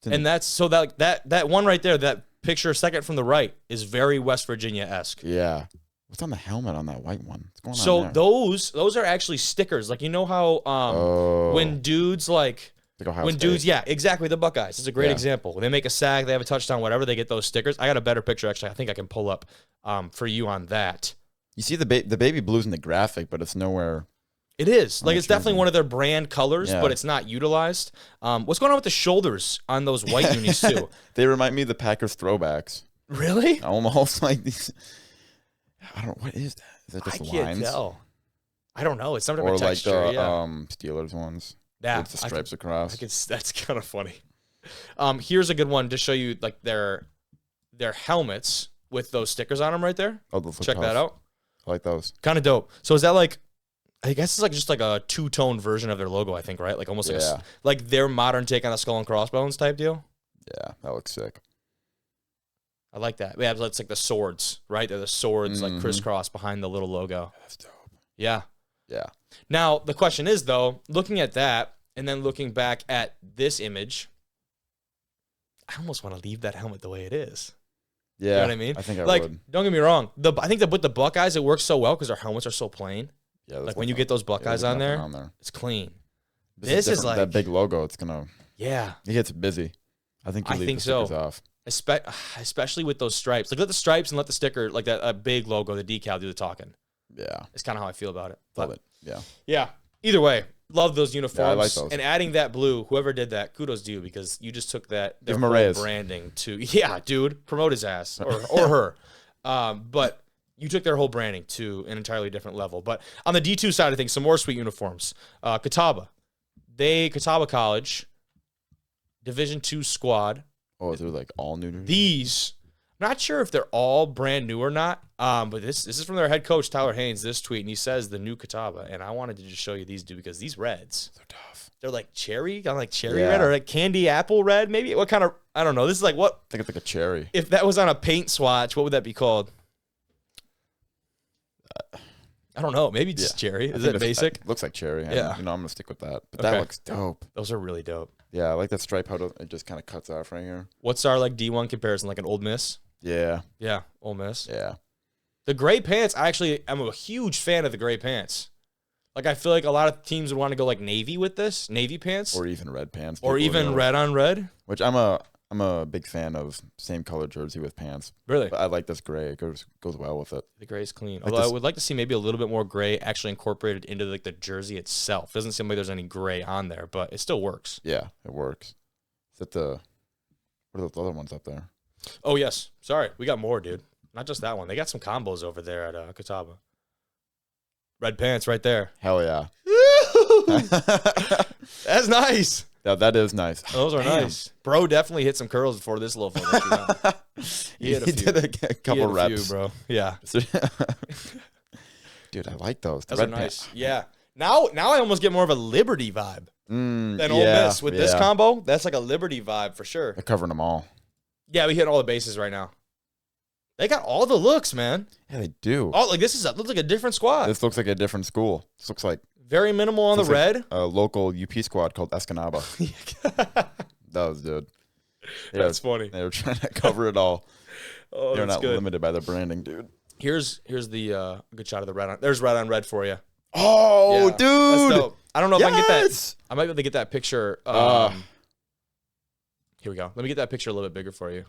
[SPEAKER 2] Didn't-
[SPEAKER 1] And that's so that one right there, that picture second from the right, is very West Virginia-esque.
[SPEAKER 2] Yeah. What's on the helmet on that white one? What's going
[SPEAKER 1] So
[SPEAKER 2] on there?
[SPEAKER 1] those are actually stickers. Like, you know how when dudes like
[SPEAKER 2] Ohio
[SPEAKER 1] when
[SPEAKER 2] State.
[SPEAKER 1] dudes, yeah, exactly, the Buckeyes. It's a great
[SPEAKER 2] Yeah.
[SPEAKER 1] example. When they make a sack, they have a touchdown, whatever, they get those stickers. I got a better picture actually. I think I can pull up for you on that.
[SPEAKER 2] You see the baby blues in the graphic, but it's nowhere.
[SPEAKER 1] It is.
[SPEAKER 2] On
[SPEAKER 1] Like,
[SPEAKER 2] the
[SPEAKER 1] it's definitely
[SPEAKER 2] jersey.
[SPEAKER 1] one of their brand colors,
[SPEAKER 2] Yeah.
[SPEAKER 1] but it's not utilized. What's going on with the shoulders on those white unis too?
[SPEAKER 2] They remind me of the Packers throwbacks.
[SPEAKER 1] Really?
[SPEAKER 2] Almost like these. I don't. What is that? Is that
[SPEAKER 1] I
[SPEAKER 2] just
[SPEAKER 1] can't
[SPEAKER 2] lines?
[SPEAKER 1] tell. I don't know. It's some type
[SPEAKER 2] Or
[SPEAKER 1] of
[SPEAKER 2] like
[SPEAKER 1] texture.
[SPEAKER 2] the
[SPEAKER 1] yeah.
[SPEAKER 2] Steelers ones.
[SPEAKER 1] Yeah,
[SPEAKER 2] With the stripes across.
[SPEAKER 1] That's kind of funny. Here's a good one to show you like their helmets with those stickers on them right there.
[SPEAKER 2] Oh, those look
[SPEAKER 1] Check
[SPEAKER 2] tough.
[SPEAKER 1] that out.
[SPEAKER 2] I like those.
[SPEAKER 1] Kind of dope. So is that like, I guess it's like just like a two-tone version of their logo, I think, right? Like almost like
[SPEAKER 2] Yeah.
[SPEAKER 1] like their modern take on the skull and crossbones type deal.
[SPEAKER 2] Yeah, that looks sick.
[SPEAKER 1] I like that. Yeah, it's like the swords, right? They're the swords like
[SPEAKER 2] Mhm.
[SPEAKER 1] crisscross behind the little logo.
[SPEAKER 2] That's dope.
[SPEAKER 1] Yeah.
[SPEAKER 2] Yeah.
[SPEAKER 1] Now, the question is, though, looking at that and then looking back at this image, I almost want to leave that helmet the way it is.
[SPEAKER 2] Yeah.
[SPEAKER 1] You know what I mean?
[SPEAKER 2] I think I
[SPEAKER 1] like,
[SPEAKER 2] would.
[SPEAKER 1] don't get me wrong. I think that with the Buckeyes, it works so well because their helmets are so plain.
[SPEAKER 2] Yeah.
[SPEAKER 1] Like, when you get those Buckeyes on there, it's clean. This is
[SPEAKER 2] different.
[SPEAKER 1] like-
[SPEAKER 2] that big logo. It's gonna.
[SPEAKER 1] Yeah.
[SPEAKER 2] It gets busy. I think you
[SPEAKER 1] I
[SPEAKER 2] leave
[SPEAKER 1] think
[SPEAKER 2] the stickers
[SPEAKER 1] so.
[SPEAKER 2] off.
[SPEAKER 1] Especially with those stripes. Like, let the stripes and let the sticker, like that big logo, the decal, do the talking.
[SPEAKER 2] Yeah.
[SPEAKER 1] It's kind of how I feel about it.
[SPEAKER 2] Love
[SPEAKER 1] But
[SPEAKER 2] it. Yeah.
[SPEAKER 1] yeah, either way, love those uniforms.
[SPEAKER 2] like those.
[SPEAKER 1] And adding that blue, whoever did that, kudos to you because you just took their
[SPEAKER 2] Give him a
[SPEAKER 1] whole
[SPEAKER 2] raise.
[SPEAKER 1] branding to, yeah, dude, promote his ass or her. But you took their whole branding to an entirely different level. But on the D2 side of things, some more sweet uniforms. Catawba College, Division II squad.
[SPEAKER 2] Oh, they're like all new.
[SPEAKER 1] These, I'm not sure if they're all brand new or not, but this is from their head coach, Tyler Haynes, this tweet, and he says the new Catawba. And I wanted to just show you these, dude, because these reds,
[SPEAKER 2] They're tough.
[SPEAKER 1] they're like cherry, kind of like cherry
[SPEAKER 2] Yeah.
[SPEAKER 1] red or like candy apple red, maybe. What kind of, I don't know. This is like what,
[SPEAKER 2] I think it's like a cherry.
[SPEAKER 1] if that was on a paint swatch, what would that be called? I don't know. Maybe just cherry. Is that basic?
[SPEAKER 2] Looks like cherry.
[SPEAKER 1] Yeah.
[SPEAKER 2] I'm going to stick with that. But that looks dope.
[SPEAKER 1] Those are really dope.
[SPEAKER 2] Yeah, I like that stripe how it just kind of cuts off right here.
[SPEAKER 1] What's our like D1 comparison? Like an Old Miss?
[SPEAKER 2] Yeah.
[SPEAKER 1] Yeah, Ole Miss.
[SPEAKER 2] Yeah.
[SPEAKER 1] The gray pants, I'm a huge fan of the gray pants. Like, I feel like a lot of teams would want to go like navy with this, navy pants.
[SPEAKER 2] Or even red pants.
[SPEAKER 1] Or even red on red.
[SPEAKER 2] Which I'm a big fan of same color jersey with pants.
[SPEAKER 1] Really?
[SPEAKER 2] But I like this gray. It goes well with it.
[SPEAKER 1] The gray is clean.
[SPEAKER 2] Like
[SPEAKER 1] Although I would like to see maybe a little bit more gray actually incorporated into like the jersey itself. Doesn't seem like there's any gray on there, but it still works.
[SPEAKER 2] Yeah, it works. Is that what are those other ones up there?
[SPEAKER 1] Oh, yes. Sorry. We got more, dude. Not just that one. They got some combos over there at Catawba. Red pants right there.
[SPEAKER 2] Hell yeah.
[SPEAKER 1] That's nice.
[SPEAKER 2] Yeah, that is nice.
[SPEAKER 1] Those are nice. Bro definitely hit some curls before this little photo. He
[SPEAKER 2] did a couple reps.
[SPEAKER 1] Bro. Yeah.
[SPEAKER 2] Dude, I like those.
[SPEAKER 1] Those are nice. Yeah. Now I almost get more of a Liberty vibe than Ole Miss with this combo. That's like a Liberty vibe for sure.
[SPEAKER 2] They're covering them all.
[SPEAKER 1] Yeah, we hit all the bases right now. They got all the looks, man.
[SPEAKER 2] Yeah, they do.
[SPEAKER 1] Oh, like looks like a different squad.
[SPEAKER 2] This looks like a different school. This looks like
[SPEAKER 1] very minimal on the red.
[SPEAKER 2] Like a local UP squad called Escanaba. That was good.
[SPEAKER 1] That's funny.
[SPEAKER 2] They were trying to cover it all.
[SPEAKER 1] Oh,
[SPEAKER 2] they're not
[SPEAKER 1] good.
[SPEAKER 2] limited by their branding, dude.
[SPEAKER 1] Here's the good shot of the red on. There's red on red for you.
[SPEAKER 2] Oh, dude.
[SPEAKER 1] That's dope. I don't know if I can get that. I might be able to get that picture. Here we go. Let me get that picture a little bit bigger for you.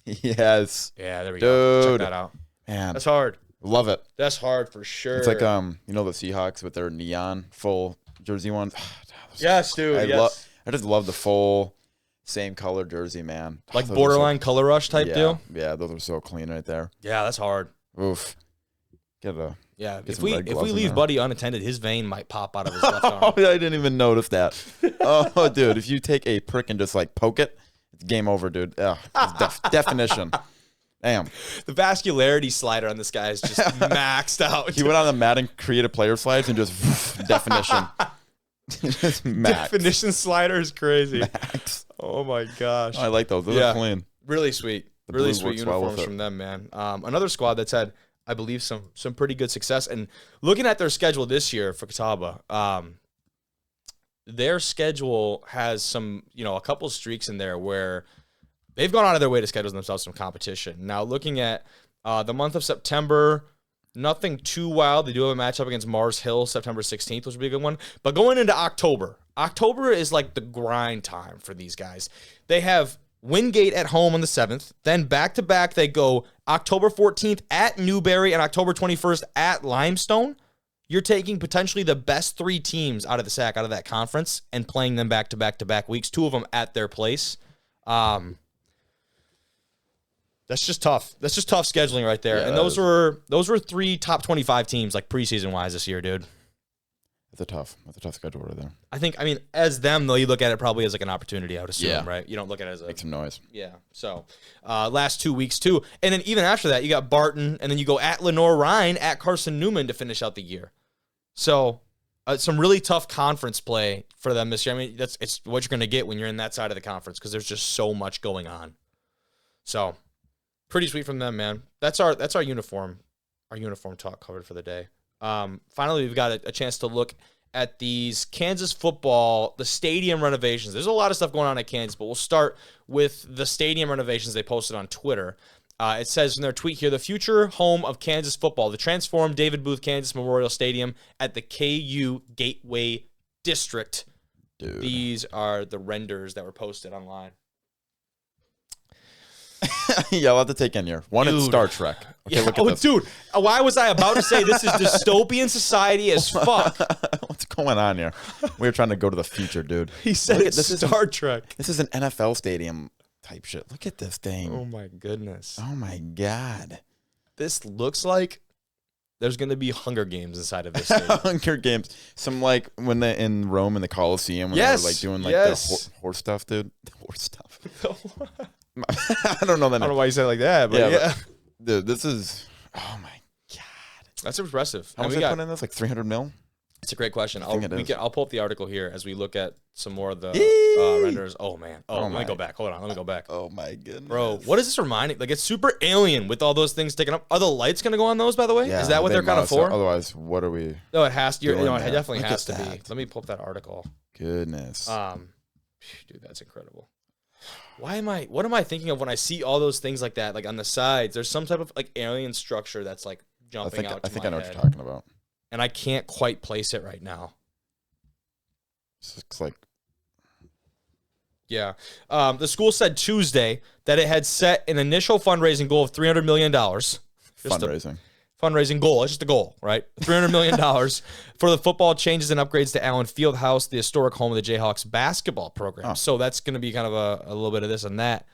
[SPEAKER 2] Yes.
[SPEAKER 1] Yeah, there we go.
[SPEAKER 2] Dude.
[SPEAKER 1] Check that out.
[SPEAKER 2] Man.
[SPEAKER 1] That's hard.
[SPEAKER 2] Love it.
[SPEAKER 1] That's hard for sure.
[SPEAKER 2] It's like the Seahawks with their neon full jersey ones.
[SPEAKER 1] Yes, dude.
[SPEAKER 2] I just love the full same color jersey, man.
[SPEAKER 1] Like borderline color rush type deal.
[SPEAKER 2] Yeah, those are so clean right there.
[SPEAKER 1] Yeah, that's hard.
[SPEAKER 2] Oof.
[SPEAKER 1] If we leave Buddy unattended, his vein might pop out of his left arm.
[SPEAKER 2] Oh, I didn't even notice that. Oh, dude, if you take a prick and just like poke it, it's game over, dude. Yeah, definition. Damn.
[SPEAKER 1] The vascularity slider on this guy is just maxed out.
[SPEAKER 2] He went on the mat and created player slides and just definition. Just max.
[SPEAKER 1] Definition slider is crazy.
[SPEAKER 2] Max.
[SPEAKER 1] Oh my gosh.
[SPEAKER 2] I like those. Those are clean.
[SPEAKER 1] Really sweet.
[SPEAKER 2] The
[SPEAKER 1] really
[SPEAKER 2] blue
[SPEAKER 1] sweet
[SPEAKER 2] works well
[SPEAKER 1] uniforms
[SPEAKER 2] with it.
[SPEAKER 1] from them, man. Another squad that's had, I believe, some pretty good success. And looking at their schedule this year for Catawba, their schedule has some, a couple streaks in there where they've gone out of their way to schedule themselves some competition. Now, looking at the month of September, nothing too wild. They do have a matchup against Mars Hill September 16th, which would be a good one. But going into October is like the grind time for these guys. They have Wingate at home on the 7th. Then back-to-back, they go October 14th at Newberry and October 21st at Limestone. You're taking potentially the best three teams out of the SAC, out of that conference, and playing them back-to-back weeks, two of them at their place. That's just tough. That's just tough scheduling right there.
[SPEAKER 2] Yeah,
[SPEAKER 1] and those were three top 25 teams, like preseason-wise this year, dude.
[SPEAKER 2] That's a tough schedule right there.
[SPEAKER 1] I mean, as them, though, you look at it probably as like an opportunity, I would assume,
[SPEAKER 2] Yeah.
[SPEAKER 1] right? You don't look at it as a...
[SPEAKER 2] Make some noise.
[SPEAKER 1] Yeah. So, last 2 weeks, too. And then even after that, you got Barton, and then you go at Lenore Rhine, at Carson Newman to finish out the year. So, some really tough conference play for them this year. I mean, it's what you're going to get when you're in that side of the conference because there's just so much going on. So, pretty sweet from them, man. That's our uniform talk covered for the day. Finally, we've got a chance to look at these Kansas football, the stadium renovations. There's a lot of stuff going on at Kansas, but we'll start with the stadium renovations they posted on Twitter. It says in their tweet here, the future home of Kansas football, the transformed David Booth Kansas Memorial Stadium at the KU Gateway District.
[SPEAKER 2] Dude.
[SPEAKER 1] These are the renders that were posted online.
[SPEAKER 2] Yeah, I'll have to take in here. One, it's Star Trek. Okay,
[SPEAKER 1] Yeah.
[SPEAKER 2] look at this.
[SPEAKER 1] Dude, why was I about to say this is dystopian society as fuck?
[SPEAKER 2] What's going on here? We were trying to go to the future, dude.
[SPEAKER 1] He said
[SPEAKER 2] Look
[SPEAKER 1] it's
[SPEAKER 2] this
[SPEAKER 1] Star Trek.
[SPEAKER 2] This is an NFL stadium type shit. Look at this thing.
[SPEAKER 1] Oh my goodness.
[SPEAKER 2] Oh my God.
[SPEAKER 1] This looks like there's going to be Hunger Games inside of this stadium.
[SPEAKER 2] Hunger Games. Some like when they in Rome in the Coliseum when they were like doing like the horse stuff, dude. The horse stuff. I don't know that.
[SPEAKER 1] I don't know why you said it like that, but yeah.
[SPEAKER 2] Dude, this is. Oh my God.
[SPEAKER 1] That's impressive.
[SPEAKER 2] How much they put in this? Like 300 mil?
[SPEAKER 1] It's a great question. I'll pull up the article here as we look at some more of the renders. Oh man. Let me go back. Hold on. Let me go back.
[SPEAKER 2] Oh my goodness,
[SPEAKER 1] bro. What is this reminding? Like, it's super alien with all those things sticking up. Are the lights gonna go on those? By the way, is that what they're kind of for?
[SPEAKER 2] Otherwise, what are we?
[SPEAKER 1] No, it has to. It definitely has to be. Let me pull up that article.
[SPEAKER 2] Goodness.
[SPEAKER 1] Dude, that's incredible. What am I thinking of when I see all those things like that? Like on the sides, there's some type of like alien structure that's like jumping out.
[SPEAKER 2] I think I know what you're talking about.
[SPEAKER 1] And I can't quite place it right now.
[SPEAKER 2] This looks like...
[SPEAKER 1] Yeah. The school said Tuesday that it had set an initial fundraising goal of $300 million. Fundraising goal. It's just a goal, right? $300 million for the football changes and upgrades to Allen Fieldhouse, the historic home of the Jayhawks basketball program. Oh. So that's going to be kind of a little bit of this and that.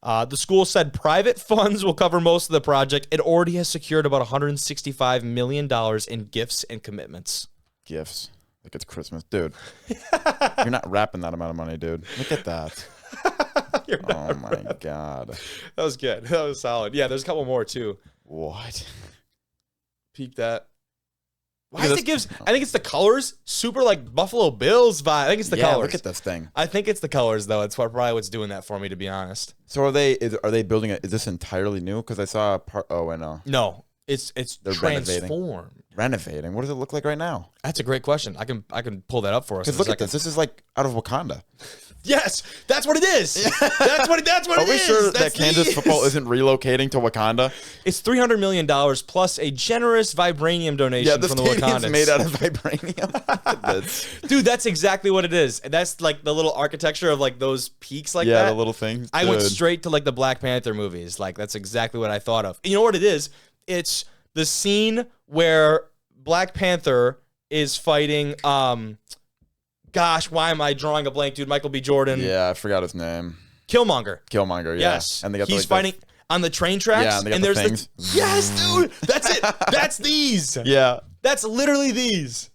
[SPEAKER 1] The school said private funds will cover most of the project. It already has secured about $165 million in gifts and commitments.
[SPEAKER 2] Gifts. Like it's Christmas. Dude, you're not wrapping that amount of money, dude. Look at that. Oh, my God.
[SPEAKER 1] That was good. That was solid. Yeah, there's a couple more, too.
[SPEAKER 2] What?
[SPEAKER 1] Peek that. I think it's the colors. Super like Buffalo Bills vibe. I think it's the colors.
[SPEAKER 2] Look at this thing.
[SPEAKER 1] I think it's the colors though. It's probably what's doing that for me, to be honest.
[SPEAKER 2] So are they building it? Is this entirely new? Because I saw a part. Oh, I know.
[SPEAKER 1] No, it's transformed.
[SPEAKER 2] Renovating. What does it look like right now?
[SPEAKER 1] That's a great question. I can pull that up for us.
[SPEAKER 2] Because look at this. This is like out of Wakanda.
[SPEAKER 1] Yes, that's what it is. That's what it is.
[SPEAKER 2] Are we sure that Kansas football isn't relocating to Wakanda?
[SPEAKER 1] It's $300 million plus a generous vibranium donation from the Wakandans.
[SPEAKER 2] Yeah, made out of vibranium.
[SPEAKER 1] Dude, that's exactly what it is. And that's like the little architecture of like those peaks like that.
[SPEAKER 2] Yeah, the little things.
[SPEAKER 1] I went straight to like the Black Panther movies. Like that's exactly what I thought of. You know what it is? It's the scene where Black Panther is fighting gosh, why am I drawing a blank, dude? Michael B. Jordan.
[SPEAKER 2] Yeah, I forgot his name.
[SPEAKER 1] Killmonger.
[SPEAKER 2] Yeah.
[SPEAKER 1] Yes.
[SPEAKER 2] And they got
[SPEAKER 1] he's fighting on the train tracks.
[SPEAKER 2] Yeah, and they got the things.
[SPEAKER 1] Yes, dude. That's it. That's these.
[SPEAKER 2] Yeah.
[SPEAKER 1] That's literally these.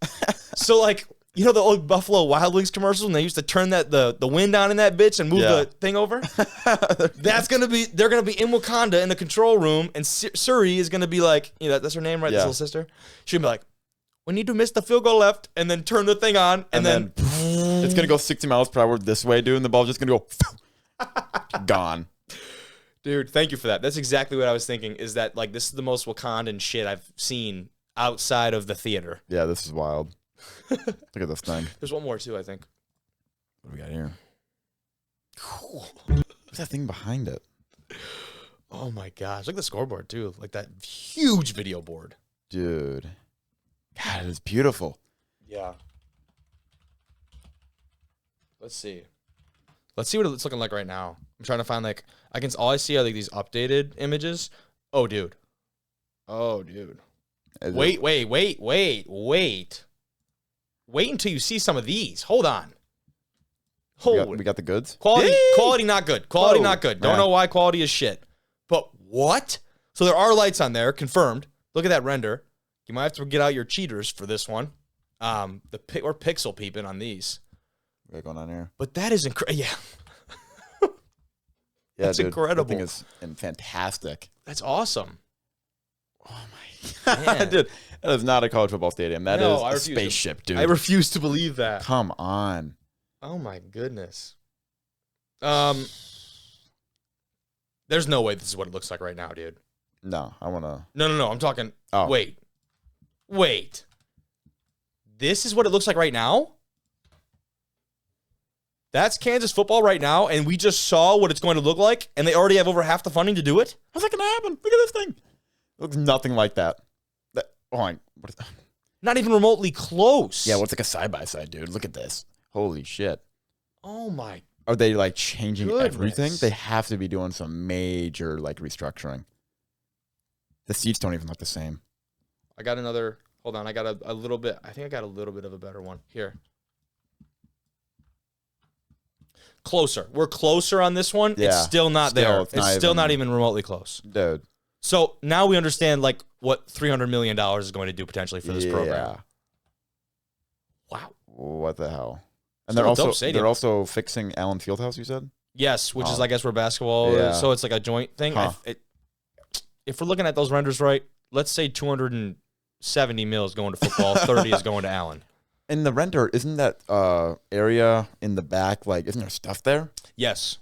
[SPEAKER 1] So like, you know the old Buffalo Wild Wings commercials when they used to turn the wind on in that bitch and move the thing over? They're gonna be in Wakanda in the control room, and Suri is gonna be like, you know, that's her name, right? Yeah. This little sister. She'll be like, we need to miss the field goal left, and then turn the thing on, and then
[SPEAKER 2] it's gonna go 60 miles per hour this way, dude, and the ball's just gonna go gone.
[SPEAKER 1] Dude, thank you for that. That's exactly what I was thinking. Is that like this is the most Wakandan shit I've seen outside of the theater?
[SPEAKER 2] Yeah, this is wild. Look at this thing.
[SPEAKER 1] There's one more too, I think.
[SPEAKER 2] What do we got here? Cool. What's that thing behind it?
[SPEAKER 1] Oh my gosh! Look at the scoreboard too. Like that huge video board,
[SPEAKER 2] dude. God, it's beautiful.
[SPEAKER 1] Yeah. Let's see what it's looking like right now. I'm trying to find like all I see are like these updated images. Oh, dude. Wait. Wait until you see some of these. Hold on.
[SPEAKER 2] We got the goods.
[SPEAKER 1] Quality not good. Quality not good. Don't know why quality is shit. But what? So there are lights on there, confirmed. Look at that render. You might have to get out your cheaters for this one. We're pixel peeping on these.
[SPEAKER 2] What's going on here?
[SPEAKER 1] But that is incredible. Yeah. That's incredible.
[SPEAKER 2] That thing is fantastic.
[SPEAKER 1] That's awesome.
[SPEAKER 2] Oh my God. Dude, that is not a college football stadium. That is a spaceship, dude.
[SPEAKER 1] I refuse to believe that.
[SPEAKER 2] Come on.
[SPEAKER 1] Oh my goodness. There's no way this is what it looks like right now, dude.
[SPEAKER 2] No, I want to.
[SPEAKER 1] No. I'm talking. Oh. Wait. This is what it looks like right now? That's Kansas football right now, and we just saw what it's going to look like, and they already have over half the funding to do it?
[SPEAKER 2] How's that going to happen? Look at this thing. It looks nothing like that. What is that?
[SPEAKER 1] Not even remotely close.
[SPEAKER 2] Yeah, what's like a side-by-side, dude? Look at this. Holy shit.
[SPEAKER 1] Oh, my.
[SPEAKER 2] Are they, like, changing everything? They have to be doing some major, like, restructuring. The seats don't even look the same.
[SPEAKER 1] I got another. Hold on. I got a little bit. I think I got a little bit of a better one. Here. Closer. We're closer on this one. Yeah, it's still not there. It's still not even remotely close.
[SPEAKER 2] Dude.
[SPEAKER 1] So now we understand like what $300 million is going to do potentially for this program. Wow.
[SPEAKER 2] What the hell? And they're also fixing Allen Fieldhouse, you said?
[SPEAKER 1] Yes, which is I guess where basketball is. So it's like a joint thing. Huh. If we're looking at those renders right, let's say 270 mil is going to football, 30 is going to Allen.
[SPEAKER 2] In the render, isn't that area in the back, like, isn't there stuff there?
[SPEAKER 1] Yes.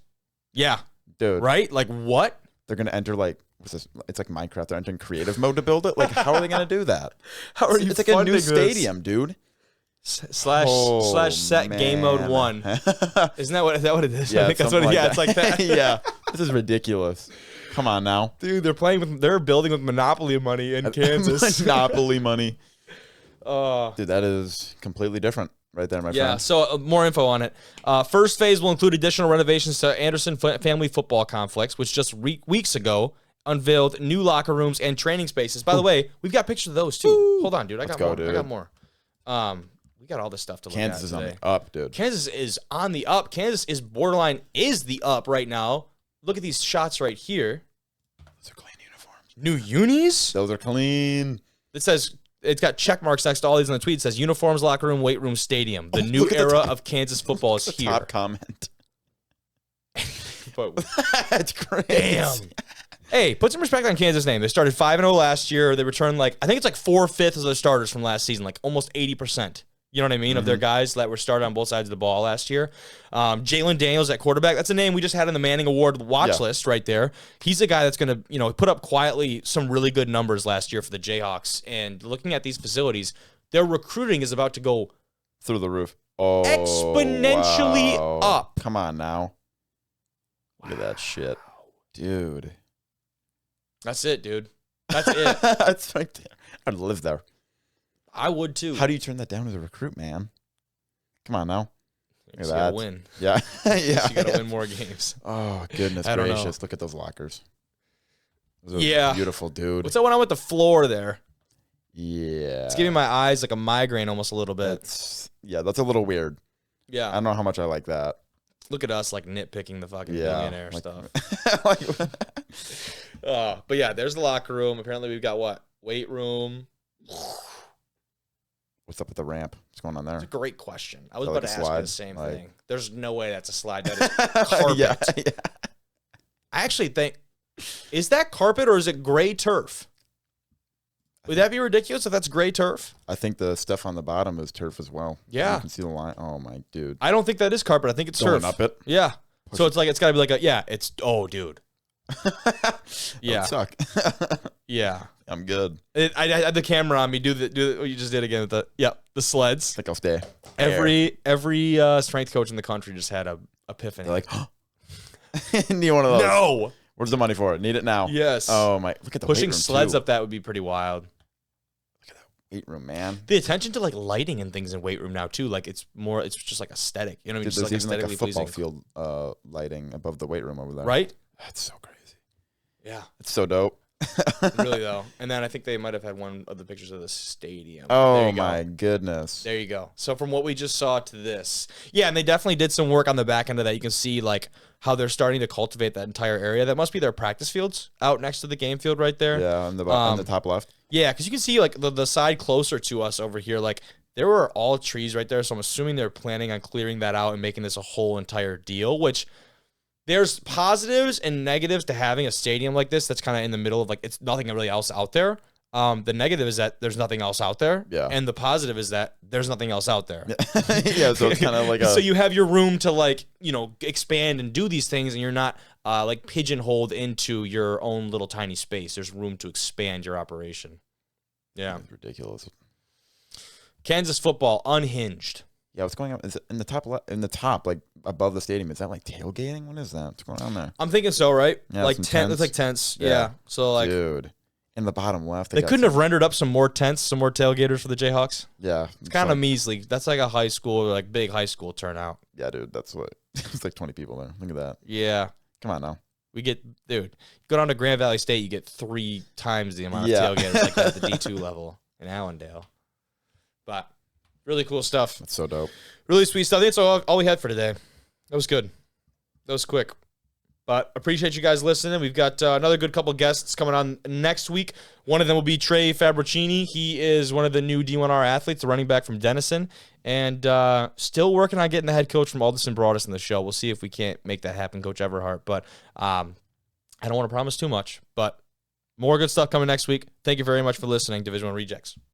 [SPEAKER 1] Yeah.
[SPEAKER 2] Dude.
[SPEAKER 1] Right? Like, what?
[SPEAKER 2] They're going to enter, like, what's this? It's like Minecraft. They're entering creative mode to build it. Like, how are they going to do that?
[SPEAKER 1] How are you
[SPEAKER 2] It's like a new stadium, dude.
[SPEAKER 1] Slash set game mode 1. Isn't that what it is?
[SPEAKER 2] Yeah,
[SPEAKER 1] I think that's what it's like that.
[SPEAKER 2] Yeah. This is ridiculous. Come on now.
[SPEAKER 1] Dude, they're building with Monopoly money in Kansas.
[SPEAKER 2] Monopoly money. Dude, that is completely different right there, my friend.
[SPEAKER 1] Yeah, so more info on it. First phase will include additional renovations to Anderson Family Football Complex, which just weeks ago unveiled new locker rooms and training spaces. By the way, we've got pictures of those too. Hold on, dude. I got more. We got all this stuff to look at
[SPEAKER 2] Kansas is on the up, dude.
[SPEAKER 1] Kansas is on the up. Kansas is borderline the up right now. Look at these shots right here.
[SPEAKER 2] Those are clean uniforms.
[SPEAKER 1] New unis?
[SPEAKER 2] Those are clean.
[SPEAKER 1] It says, it's got check marks next to all these on the tweet. It says uniforms, locker room, weight room, stadium. The new era of Kansas football is here.
[SPEAKER 2] Top comment.
[SPEAKER 1] That's crazy. Damn. Hey, put some respect on Kansas' name. They started 5-0 last year. They returned I think it's like 4/5 of their starters from last season, like almost 80%. You know what I mean? Of their guys that were started on both sides of the ball last year. Jalen Daniels at quarterback. That's a name we just had in the Manning Award watch list right there. He's a guy that's going to, put up quietly some really good numbers last year for the Jayhawks. And looking at these facilities, their recruiting is about to go
[SPEAKER 2] through the roof. Oh,
[SPEAKER 1] exponentially up.
[SPEAKER 2] Come on now. Look at that shit. Dude.
[SPEAKER 1] That's it, dude. That's it.
[SPEAKER 2] That's right there. I'd live there.
[SPEAKER 1] I would too.
[SPEAKER 2] How do you turn that down as a recruit, man? Come on now.
[SPEAKER 1] You gotta win.
[SPEAKER 2] Yeah. Yeah.
[SPEAKER 1] You gotta win more games.
[SPEAKER 2] Oh, goodness gracious. Look at those lockers. Those are beautiful, dude.
[SPEAKER 1] What's going on with the floor there?
[SPEAKER 2] Yeah.
[SPEAKER 1] It's giving my eyes like a migraine almost a little bit.
[SPEAKER 2] That's a little weird.
[SPEAKER 1] Yeah.
[SPEAKER 2] I don't know how much I like that.
[SPEAKER 1] Look at us like nitpicking the fucking billionaire stuff. But yeah, there's the locker room. Apparently we've got what? Weight room.
[SPEAKER 2] What's up with the ramp? What's going on there?
[SPEAKER 1] That's a great question. I was about to ask you the same thing. There's no way that's a slide. That is carpet.
[SPEAKER 2] Yeah.
[SPEAKER 1] I actually think, is that carpet or is it gray turf? Would that be ridiculous if that's gray turf?
[SPEAKER 2] I think the stuff on the bottom is turf as well.
[SPEAKER 1] Yeah.
[SPEAKER 2] You can see the line. Oh, my dude.
[SPEAKER 1] I don't think that is carpet. I think it's
[SPEAKER 2] going
[SPEAKER 1] turf.
[SPEAKER 2] Up it?
[SPEAKER 1] Yeah. So it's got to be like dude. Yeah.
[SPEAKER 2] Suck.
[SPEAKER 1] Yeah.
[SPEAKER 2] I'm good.
[SPEAKER 1] I had the camera on me. Do what you just did again with the sleds.
[SPEAKER 2] I think I'll stay.
[SPEAKER 1] Every strength coach in the country just had a epiphany.
[SPEAKER 2] They're like, need one of those.
[SPEAKER 1] No.
[SPEAKER 2] Where's the money for it? Need it now.
[SPEAKER 1] Yes.
[SPEAKER 2] Oh my! Look at the
[SPEAKER 1] pushing
[SPEAKER 2] weight room
[SPEAKER 1] sleds
[SPEAKER 2] too.
[SPEAKER 1] up that would be pretty wild.
[SPEAKER 2] Look at that weight room, man.
[SPEAKER 1] The attention to like lighting and things in weight room now too. Like it's just like aesthetic. You know what I mean?
[SPEAKER 2] Dude,
[SPEAKER 1] just
[SPEAKER 2] there's
[SPEAKER 1] like
[SPEAKER 2] even like a football
[SPEAKER 1] pleasing.
[SPEAKER 2] field lighting above the weight room over there.
[SPEAKER 1] Right?
[SPEAKER 2] That's so crazy.
[SPEAKER 1] Yeah.
[SPEAKER 2] It's so dope.
[SPEAKER 1] Really though. And then I think they might have had one of the pictures of the stadium.
[SPEAKER 2] Oh my goodness.
[SPEAKER 1] There you go. So from what we just saw to this. Yeah, and they definitely did some work on the back end of that. You can see like how they're starting to cultivate that entire area. That must be their practice fields out next to the game field right there.
[SPEAKER 2] Yeah, on the top left.
[SPEAKER 1] Yeah, because you can see like the side closer to us over here, like there were all trees right there. So I'm assuming they're planning on clearing that out and making this a whole entire deal, which there's positives and negatives to having a stadium like this that's kind of in the middle of like it's nothing really else out there. The negative is that there's nothing else out there.
[SPEAKER 2] Yeah.
[SPEAKER 1] And the positive is that there's nothing else out there.
[SPEAKER 2] Yeah, so it's kind of like
[SPEAKER 1] so you have your room to like, expand and do these things, and you're not like pigeonholed into your own little tiny space. There's room to expand your operation. Yeah.
[SPEAKER 2] That's ridiculous.
[SPEAKER 1] Kansas football unhinged.
[SPEAKER 2] Yeah, what's going on? Is it in the top, like above the stadium? Is that like tailgating? What is that? What's going on there?
[SPEAKER 1] I'm thinking so, right?
[SPEAKER 2] Yeah,
[SPEAKER 1] like tents. It's like tents. Yeah. So like,
[SPEAKER 2] dude, in the bottom left,
[SPEAKER 1] they couldn't have rendered up some more tents, some more tailgaters for the Jayhawks.
[SPEAKER 2] Yeah,
[SPEAKER 1] it's kind of measly. That's like a high school, like big high school turnout.
[SPEAKER 2] Yeah, dude, that's what. It's like 20 people there. Look at that.
[SPEAKER 1] Yeah.
[SPEAKER 2] Come on now.
[SPEAKER 1] Go down to Grand Valley State, you get 3 times the amount of tailgaters like at the D2 level in Allendale. But really cool stuff.
[SPEAKER 2] That's so dope.
[SPEAKER 1] Really sweet stuff. I think that's all we had for today. That was good. That was quick. But appreciate you guys listening. We've got another good couple guests coming on next week. One of them will be Trey Fabricini. He is one of the new D1R athletes, the running back from Denison, and still working on getting the head coach from Alderson Broadus in the show. We'll see if we can't make that happen, Coach Everhart. But I don't want to promise too much. But more good stuff coming next week. Thank you very much for listening, Division I Rejects.